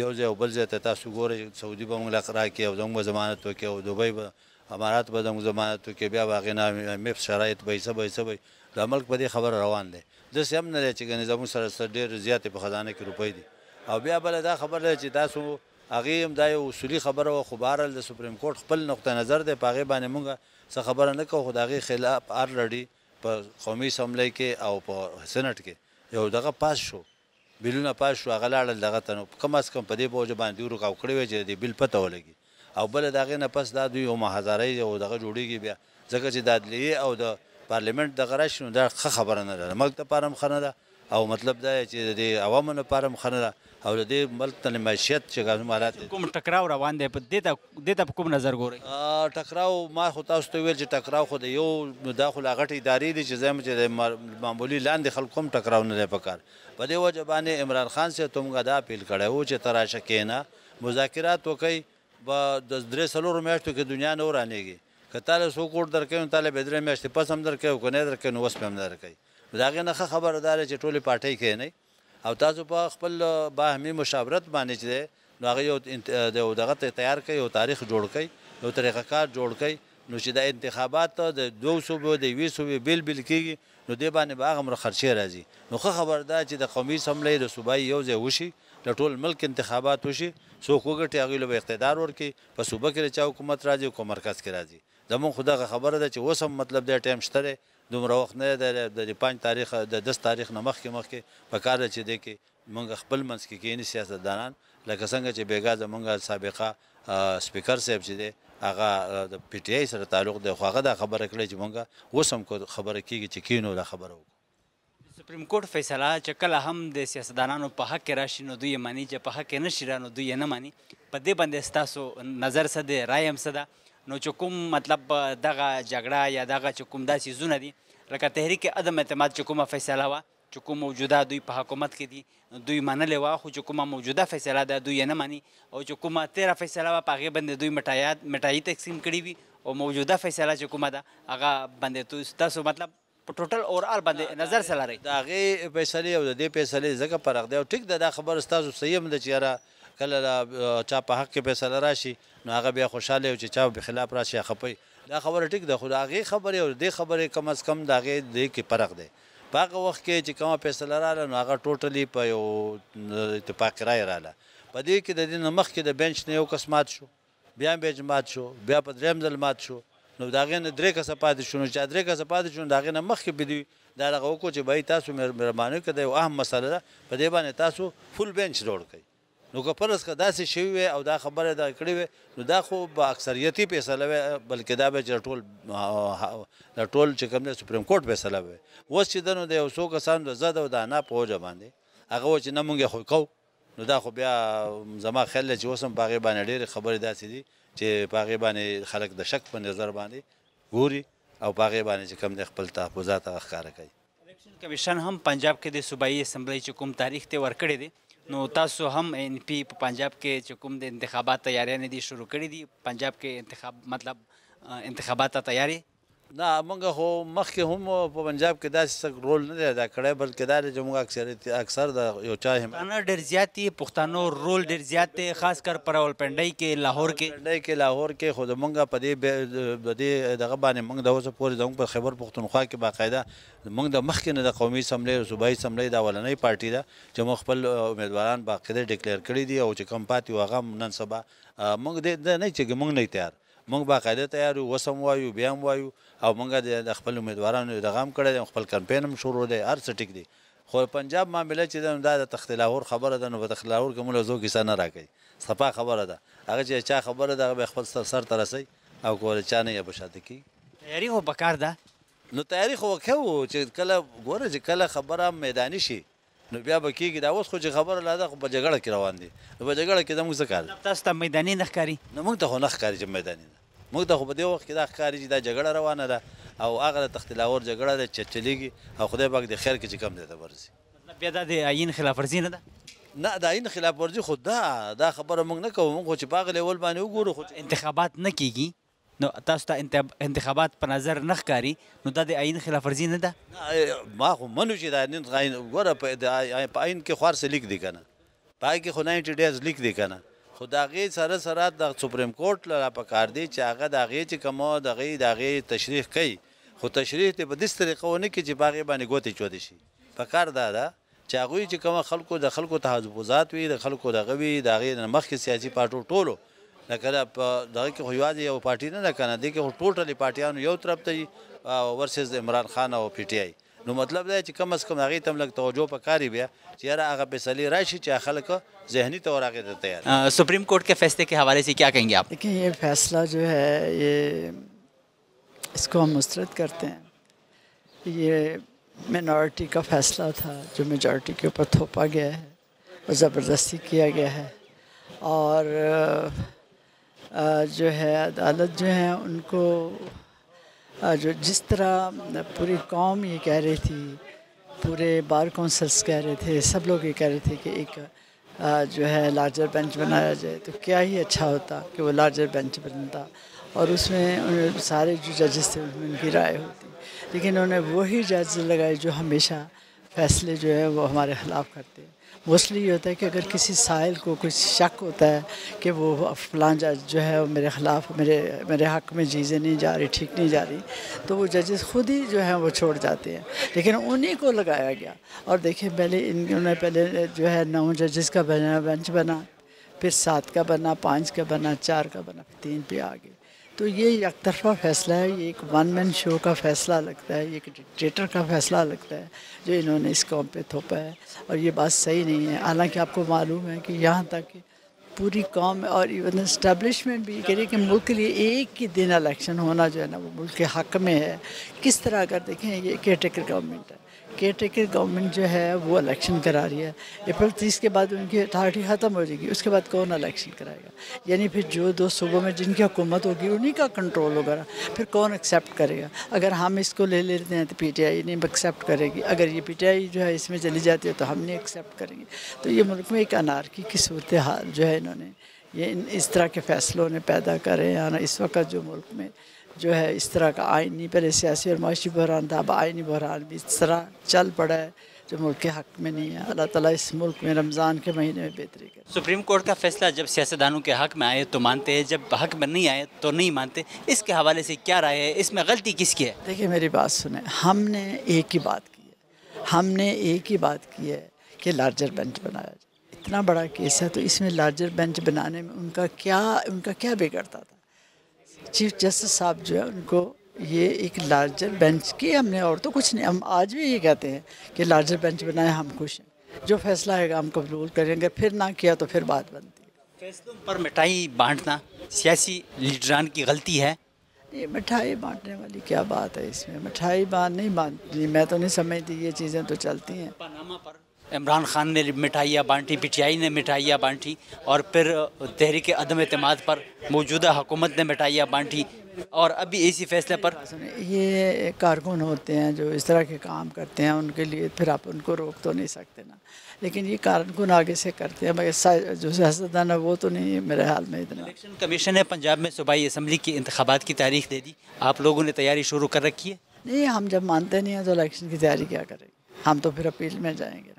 یو ځای او بل ځای ته تاسو ګورئ سعودي به موږ راکړي او زموږ به ضمانت وکړي او دوبۍ به امارات به زموږ ضمانت وکړي بیا به هغې نه مف شرایط به څه به څه به دا ملک په دې خبره روان دی. داسې هم نه دی چې ګنې زموږ سره ډېر زیاتې په خزانه کې روپۍ دي او بیا بله دا خبره ده چې تاسو هغې هم دا یو اصولي خبره وه خو بهرحال د سپریم کورټ خپل نقطه نظر دی په هغې باندې موږ څه خبره نه کوو خو د هغې خلاف آلرډي په قومي اسمبلی کې او په سینټ کې یو دغه پاس شو بیلونه پاس شو هغه لاړل دغه ته نو کم از کم په دې بوجه باندې دوی رکاو کړی وی چې د دې بیل پته ولګي او بله د هغې نه پس دا دوی یو محاذرۍ او دغه جوړېږي بیا ځکه چې د عدلیې او د پارلیمنټ دغه راشي نو دا ښه خبره نه ده ملک دپاره هم ښه نه ده او مطلب دا چې د عوامو لپاره هم ښه نه ده او د دې ملک ته معیشت چې کوم حالات کوم ټکراو روان دی په دې ته په کوم نظر ګورئ؟ ټکراو ما خو تاسو ته ویل چې ټکراو خو د یو دا خو لا غټې ادارې دي چې زه چې د معمولي لاندې خلکو هم ټکراو نه دی پکار. په دې وجه باندې عمران خان صاحب ته موږ دا اپیل کړی و چې ته راشه کښېنه مذاکرات وکئ به د 3-4 میاشتو کې دنیا نه ورانېږي. که تاله 100 کوټ درکوي نو تاله به 3 میاشتې پس هم درکوي او که نه درکوي نو اوس به هم نه درکوي. د هغې نه ښه خبره دا ده چې ټولې پارټۍ کښېنئ او تاسو په خپل باهمي مشاورت باندې چې دی نو هغه یو دغه تیار کړئ یو تاریخ جوړ کړئ یو طریقه کار جوړ کړئ نو چې دا انتخابات د 2 صوبو د 1 صوبې بیل کېږي نو دې باندې به هغه خرچې راځي. نو ښه خبر ده چې د قومي اسمبلۍ د صوبایي یو ځای وشي د ټول ملک انتخابات وشي څوک وګټي هغوی له به اقتدار ورکړي په صوبه کې د چا حکومت راځي او که مرکز کې راځي. زمونږ خو دغه خبره ده چې اوس هم مطلب دی ټایم شته دی دومره وخت نه دی د 5 تاریخ د 10 تاریخ نه مخکې پکار ده چې دی کې موږ خپل منځ کې کښېني سیاستدانان لکه څنګه چې بېګا زمونږ سابقه سپیکر صاحب چې دی هغه د پی ټي آی سره تعلق دی خو هغه دا خبره کړې چې موږ اوس هم خبره کېږي چې کښېنو دا خبره وکړو. سپریم کورټ فیصله چې کله هم د سیاستدانانو په حق کې راشي نو دوی یې مني چې په حق کې نه شي را نو دوی یې نه مني. په دې باندې ستاسو نظر څه دی رایه هم څه ده؟ نو چې کوم مطلب دغه جګړه یا دغه چې کوم دا څیزونه دي لکه تحریک عدم اعتماد چې کومه فیصله وه چې کوم موجوده دوی په حکومت کې دي دوی منلې وه خو چې کومه موجوده فیصله ده دوی یې نه مني او چې کومه تیره فیصله وه په هغې باندې دوی مټایي تقسیم کړي وي او موجوده فیصله چې کومه ده هغه باندې ستاسو مطلب په ټوټل اورال باندې نظر څه لرئ؟ د هغې فیصلې او د دې فیصلې ځکه فرق دی او ټیک ده دا خبره ستاسو صحیح هم ده چې یاره کله چا په حق کې فیصله راشي نو هغه بیا خوشحاله او چې چا په خلاف راشي یا خفوي دا خبره ټیک ده خو د هغې خبرې او د دې خبرې کم از کم د هغې دې کې فرق دی. په هغه وخت کې چې کومه فیصله راغله نو هغه ټوټلي په یو اتفاقي رایه راغله. په دې کې د دې نه مخکې د بینچ نه یو کس مات شو بیا بینچ مات شو بیا په درېیم ځل مات شو نو د هغې نه 3 کسه پاتې شو نو چې 3 کسه پاتې شو نو د هغې نه مخکې به دوی دا دغه وکړو چې بهی تاسو مهرباني که د یو اهم مسله ده په دې باندې تاسو فل بینچ جوړ کړئ. نو که فرض که داسې شوي وی او دا خبره دا کړې وی نو دا خو به اکثریتي فیصله وی بلکې دا به چې ټول چې کوم دی سپریم کورټ فیصله وی. اوس چې ده نو د یو څو کسانو د زد او د انا په وجه باندې هغه و چې نه مونږ یې خو کوو نو دا خو بیا زما خیال دی چې اوس هم په هغې باندې ډېرې خبرې داسې دي چې په هغې باندې خلک د شک په نظر باندې ګوري او په هغې باندې چې کوم دی خپل تحفظات هغه ښکاره کوي. الیکشن کمیشن هم پنجاب کې د صوبایي اسمبلۍ چې کوم تاریخ ته ورکړی دی نو تاسو هم ان پی په پنجاب کې چې کوم د انتخابات تیاریانې دي شروع کړي دي پنجاب کې انتخابات ته تیاری نه موږ خو مخکې هم په پنجاب کې داسې څه رول نه دی ادا کړی بلکې دا دی چې موږ اکثر د یو چا پښتانه ډېر زیات دي پښتانو رول ډېر زیات دی خاص کر په راولپنډۍ کې لاهور کې خو زموږ په دې دغه باندې موږ د اوسه پورې زموږ په خیبر پښتونخوا کې باقاعده موږ د مخکې نه د قومي اسمبلۍ او صوبایي اسمبلۍ د اولنۍ پارټي ده چې موږ خپل امیدواران باقاعده ډیکلیر کړي دي او چې کوم پاتې وو هغه نن سبا موږ نه چې موږ نه تیار موږ باقاعده تیار یو اوس هم وایو بیا هم وایو او موږ د خپل امیدوارانو دغه هم کړی دی خپل کمپین هم شروع دی هر څه ټیک دی خو پنجاب معامله چې ده دا د تخت لاهور خبره ده نو په تخت لاهور کې موږ زو کیسه نه راکوي صفا خبره ده هغه چې چا خبره ده هغه خپل سر ته رسوي او که چا نه یې په شاته کېږي. تیاري خو پکار ده نو تیاري خو کوو چې کله ګوره چې کله خبره میداني شي نو بیا به کېږي دا اوس خو چې خبره لا ده خو په جګړه کې روان دي نو په جګړه کې زموږ څه کار دی؟ تاسو ته میداني نه ښکاري؟ نو موږ ته خو نه ښکاري چې میداني ده موږ ته خو په دې وخت کې دا ښکاري چې دا جګړه روانه ده او هغه د تخت لاهور جګړه ده چې چلیږي او خدای پاک د خیر کې چې کم دی ته ورځي. مطلب بیا دا د آیین خلاف ورزي نه ده؟ نه د آیین خلاف ورزي خو دا خبره موږ نه کوو موږ خو چې په هغه لیول باندې وګورو خو انتخابات نه کېږي نو تاسو ته انتخابات په نظر نه ښکاري نو دا د آیین خلاف ورزي نه ده؟ ما خو منو چې د آیین ګوره په آیین کې خو هر څه لیک دی که نه په هغې کې خو 90 ډیز لیک دی که نه خو د هغې سره د سپریم کورټ له پکار دی چې هغه د هغې چې کومه د هغې تشریح کوي خو تشریح ته په داسې طریقه ونه کړي چې په هغې باندې ګوتې چودې شي. پکار دا ده چې هغوی چې کومه د خلکو تحفظات وي د خلکو دغه وي د هغې نه مخکې سیاسي پارټو ټولو لکه په دغه کې خو یوازې یو پارټي نه ده که نه دې کې خو ټوټلي پارټیانو یو طرف ته وي ورسز عمران خان او پی ټي آی نو مطلب دا چې کم از کم هغې ته هم لږ توجه پکار بیا چې یاره هغه فیصلې راشي چې خلک ذہنی طور هغې ته تیار. سپریم کورٹ کے فیصلے کے حوالے سے کیا کہیں گے آپ؟ دیکھیں یہ فیصلہ جو ہے یہ اس کو ہم مسترد کرتے ہیں. یہ मिनॉरिटी का फ़ैसला था जो मेजॉरिटी के ऊपर थोपा गया है और ज़बरदस्ती किया गया है। और जो है अदालत जो है उनको जो जिस तरह पूरी कौम ये कह रही थी, पूरे बार काउंसिल्स कह रहे थे, सब लोग ये कह रहे थे कि एक जो है लार्जर बेंच बनाया जाए, तो क्या ही अच्छा होता कि वो लार्जर बेंच बनता और उसमें सारे जो जजेस थे उनमें उनकी राय होती। लेकिन उन्होंने वही जज लगाए जो हमेशा फ़ैसले जो है वो हमारे ख़िलाफ़ करते हैं। मोस्टली ये होता है कि अगर किसी साइल को कुछ शक होता है कि वो फलां जज जो है वो मेरे ख़िलाफ़ मेरे हक़ में चीज़ें नहीं जा रही, ठीक नहीं जा रही, तो वो जजेस खुद ही जो है वो छोड़ जाते हैं। लेकिन उन्हीं को लगाया गया। और देखिए पहले जो है 9 जजेस का बेंच बना, फिर 7 का बना, 5 का बना, 4 का बना, फिर 3 पे आ गए। तो ये एक तरफा फ़ैसला है, ये एक वन मैन शो का फ़ैसला लगता है, ये एक डिक्टेटर का फ़ैसला लगता है जो इन्होंने इस कौम पे थोपा है। और ये बात सही नहीं है। हालांकि आपको मालूम है कि यहाँ तक कि पूरी कौम और इवन इस्टेब्लिशमेंट भी कह रही है कि मुल्क के लिए एक ही दिन इलेक्शन होना जो है ना वो मुल्क के हक़ में है। किस तरह अगर देखें ये केयरटेकर गवर्नमेंट है, केयरटेकर गवर्नमेंट जो है वो इलेक्शन करा रही है। अप्रैल 30 के बाद उनकी अथॉरिटी ख़त्म हो जाएगी, उसके बाद कौन इलेक्शन कराएगा? यानी फिर जो 2 सूबों में जिनकी हुकूमत होगी उन्हीं का कंट्रोल होगा, फिर कौन एक्सेप्ट करेगा? अगर हम इसको ले लेते हैं तो PTI नहीं एक्सेप्ट करेगी, अगर ये PTI जो है इसमें चली जाती है तो हम नहीं एक्सेप्ट करेंगे। तो ये मुल्क में एक अनारकी की सूरत हाल जो है इन्होंने ये इस तरह के फ़ैसलों ने पैदा करे हैं। इस वक्त जो मुल्क में जो है इस तरह का आइनी, पहले सियासी और माशी बहरान था, अब आइनी बहरान भी इस तरह चल पड़ा है जो मुल्क के हक़ में नहीं है। अल्लाह ताला इस मुल्क में रमज़ान के महीने में बेहतरी करे। सुप्रीम कोर्ट का फैसला जब सियासतदानों के हक़ में आए तो मानते हैं, जब हक़ में नहीं आए तो नहीं मानते। इसके हवाले से क्या राय है, इसमें गलती किसकी है? देखिए मेरी बात सुने, हमने एक ही बात की है कि लार्जर बेंच बनाया जाए। इतना बड़ा केस है तो इसमें लार्जर बेंच बनाने में उनका क्या बिगड़ता था? चीफ जस्टिस साहब जो है उनको ये एक लार्जर बेंच की हमने और तो कुछ नहीं, हम आज भी ये कहते हैं कि लार्जर बेंच बनाए, हम खुश हैं, जो फैसला आएगा हम कबूल करेंगे, फिर ना किया तो फिर बात बनती है। फैसलों पर मिठाई बांटना सियासी लीडरान की गलती है? ये मिठाई बांटने वाली क्या बात है इसमें? मिठाई नहीं बांटनी, मैं तो नहीं समझती, ये चीज़ें तो चलती हैं। पनामा पर इमरान खान ने मिठाइयाँ बांटी, PTI ने मिठाइयाँ बांटी और फिर तहरीक अदम एतमाद पर मौजूदा हुकूमत ने मिठाइयाँ बांटी और अभी इसी फैसले पर ये कारकुन होते हैं जो इस तरह के काम करते हैं, उनके लिए फिर आप उनको रोक तो नहीं सकते ना। लेकिन ये कारकुन आगे से करते हैं, मगर जो सियासतदान है वो तो नहीं मेरे हाल में इतना। इलेक्शन कमीशन ने पंजाब में सूबाई असम्बली की इंतखाबात की तारीख दे दी, आप लोगों ने तैयारी शुरू कर रखी है? नहीं, हम जब मानते नहीं हैं तो इलेक्शन की तैयारी क्या करेंगे? हम तो फिर अपील में जाएंगे।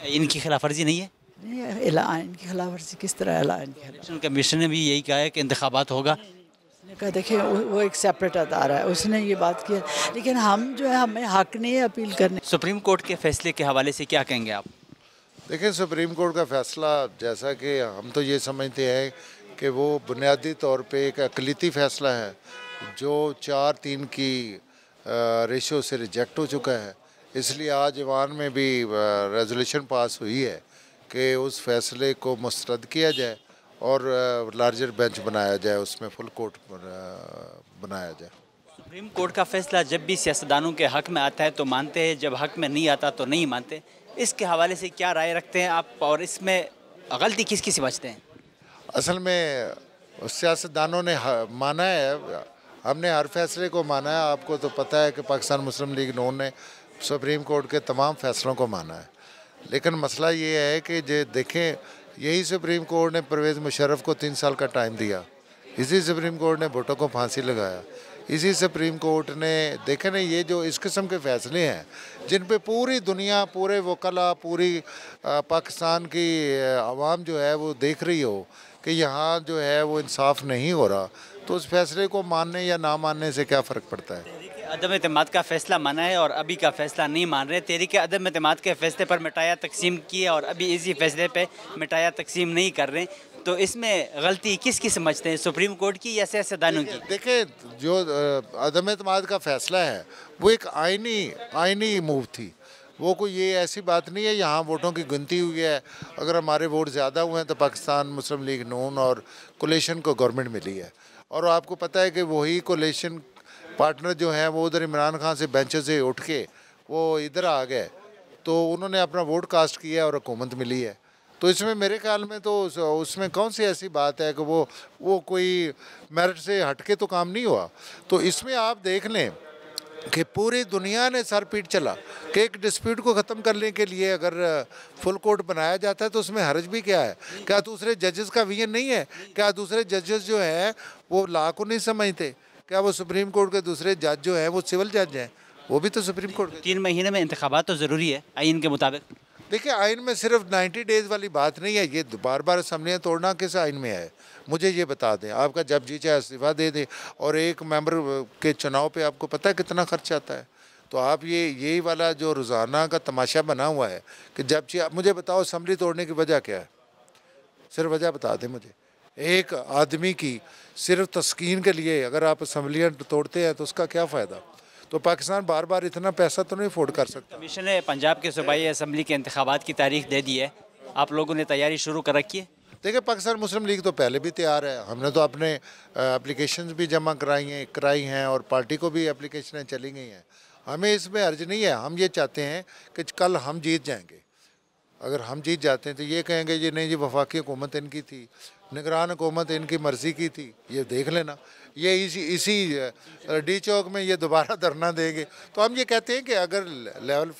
इनकी खिलाफ वर्जी नहीं है? नहीं, आइन की खिलाफ वर्जी किस तरह है? आइन की इलेक्शन कमीशन ने भी यही कहा है कि इंतखाबात होगा। उसने कहा देखिए वो एक सेपरेट अदारा है, उसने ये बात की है, लेकिन हम जो है हमें हक नहीं है अपील करने। सुप्रीम कोर्ट के फैसले के हवाले से क्या कहेंगे आप? देखिए सुप्रीम कोर्ट का फ़ैसला जैसा कि हम तो ये समझते हैं कि वो बुनियादी तौर पे एक अक़लीती फ़ैसला है जो 4-3 की रेशो से रिजेक्ट हो चुका है। इसलिए आज ईवान में भी रेजोल्यूशन पास हुई है कि उस फैसले को मुस्तरद किया जाए और लार्जर बेंच बनाया जाए, उसमें फुल कोर्ट बनाया जाए। सुप्रीम कोर्ट का फैसला जब भी सियासतदानों के हक़ में आता है तो मानते हैं, जब हक़ में नहीं आता तो नहीं मानते। इसके हवाले से क्या राय रखते हैं आप और इसमें गलती किसकी समझते हैं? असल में सियासतदानों ने माना है, हमने हर फैसले को माना है। आपको तो पता है कि पाकिस्तान मुस्लिम लीग नून ने सुप्रीम कोर्ट के तमाम फैसलों को माना है, लेकिन मसला ये है कि जो देखें, यही सुप्रीम कोर्ट ने परवेज़ मुशर्रफ को 3 साल का टाइम दिया, इसी सुप्रीम कोर्ट ने भुट्टो को फांसी लगाया, इसी सुप्रीम कोर्ट ने देखे ना, ये जो इस किस्म के फ़ैसले हैं जिन पे पूरी दुनिया, पूरे वकला, पूरी पाकिस्तान की आवाम जो है वो देख रही हो कि यहाँ जो है वो इंसाफ नहीं हो रहा, तो उस फैसले को मानने या ना मानने से क्या फ़र्क पड़ता है? अदम एतमाद का फैसला माना है और अभी का फैसला नहीं मान रहे। तहरीक अदम एतमाद के फैसले पर मिठाइयाँ तकसीम की है और अभी इसी फैसले पे मिठाइयाँ तकसीम नहीं कर रहे, तो इसमें गलती किसकी समझते हैं, सुप्रीम कोर्ट की या सियासतदानों की? देखिए जो अदम एतमाद का फैसला है वो एक आइनी मूव थी, वो कोई ये ऐसी बात नहीं है यहाँ वोटों की गिनती हुई है, अगर हमारे वोट ज़्यादा हुए हैं तो पाकिस्तान मुस्लिम लीग नून और कोलिशन को गवर्नमेंट मिली है। और आपको पता है कि वही कोलिशन पार्टनर जो हैं वो उधर इमरान खान से बेंच से उठ के وہ ادھر آ گئے تو انہوں نے اپنا ووٹ کاسٹ کیا اور حکومت ملی ہے. تو اس میں میرے خیال میں تو اس میں کون سی ایسی بات ہے کہ وہ کوئی میرٹ سے ہٹ کے تو کام نہیں ہوا. تو اس میں آپ دیکھ لیں کہ پوری دنیا نے سر پیٹ چلا کہ ایک ڈسپیوٹ کو ختم کرنے کے لیے اگر فل کورٹ بنایا جاتا ہے تو اس میں حرج بھی کیا ہے. کیا دوسرے ججز کا ویژن نہیں ہے؟ کیا دوسرے ججز جو ہیں وہ لا کو نہیں سمجھتے؟ کیا وہ سپریم کورٹ کے دوسرے جج جو ہیں وہ سول جج ہیں؟ وہ بھی تو سپریم کورٹ کے 3 مہینے میں انتخابات تو ضروری ہے آئین کے مطابق. دیکھیں آئین میں صرف 90 ڈیز والی بات نہیں ہے. یہ بار بار اسمبلیاں توڑنا کس آئین میں ہے؟ مجھے یہ بتا دیں. آپ کا جب جی چاہے استعفیٰ دے دیں. اور ایک ممبر کے چناؤ پہ آپ کو پتہ ہے کتنا خرچ آتا ہے. تو آپ یہی والا جو روزانہ کا تماشا بنا ہوا ہے کہ جب مجھے بتاؤ اسمبلی توڑنے کی وجہ کیا ہے؟ صرف وجہ بتا دیں مجھے. ایک آدمی کی صرف تسکین کے لیے اگر آپ اسمبلیاں توڑتے ہیں تو اس کا کیا فائدہ؟ تو پاکستان بار بار اتنا پیسہ تو نہیں افورڈ کر سکتا. کمیشن نے پنجاب کے صوبائی اسمبلی کے انتخابات کی تاریخ دے دی ہے. آپ لوگوں نے تیاری شروع کر رکھی ہے؟ دیکھیں پاکستان مسلم لیگ تو پہلے بھی تیار ہے. ہم نے تو اپنے اپلیکیشنز بھی جمع کرائی ہیں اور پارٹی کو بھی اپلیکیشنیں چلی گئی ہیں. ہمیں اس میں حرج نہیں ہے. ہم یہ چاہتے ہیں کہ کل ہم جیت جائیں گے. اگر ہم جیت جاتے ہیں تو یہ کہیں گے یہ نہیں جی وفاقی حکومت ان کی تھی, نگران حکومت ان کی مرضی کی تھی. یہ دیکھ لینا. یہ اسی ڈی چوک میں یہ دوبارہ دھرنا دیں گے. تو ہم یہ کہتے ہیں کہ اگر لیول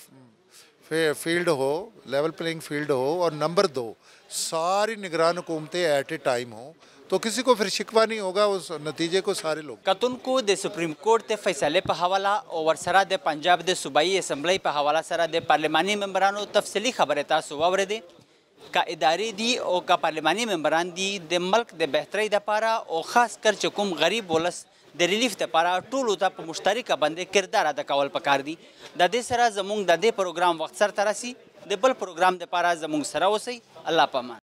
فیلڈ ہو, لیول پلینگ فیلڈ ہو, اور نمبر 2 ساری نگران حکومتیں ایٹ اے ٹائم ہوں تو کسی کو پھر شکوہ نہیں ہوگا. اس نتیجے کو سارے لوگ کتن کو د سپریم کورٹ تے فیصلے په حواله او ورسره د پنجاب د صوبائی اسمبلی په حواله سره د پارلماني ممبرانو تفصیلی خبره تاسو واورېدې. کا اداري دي او کا پارلماني ممبران دي د ملک د بهترۍ دپاره او خاص کر چې کوم غریب ولس د ریلیف دپاره ټولو ته په مشترکه باندې کردار ادا کول پکار دي. د دې سره زموږ د دې پروګرام وخت سرته رسي. د بل پروګرام دپاره زموږ سره اوسئ. الله پامان.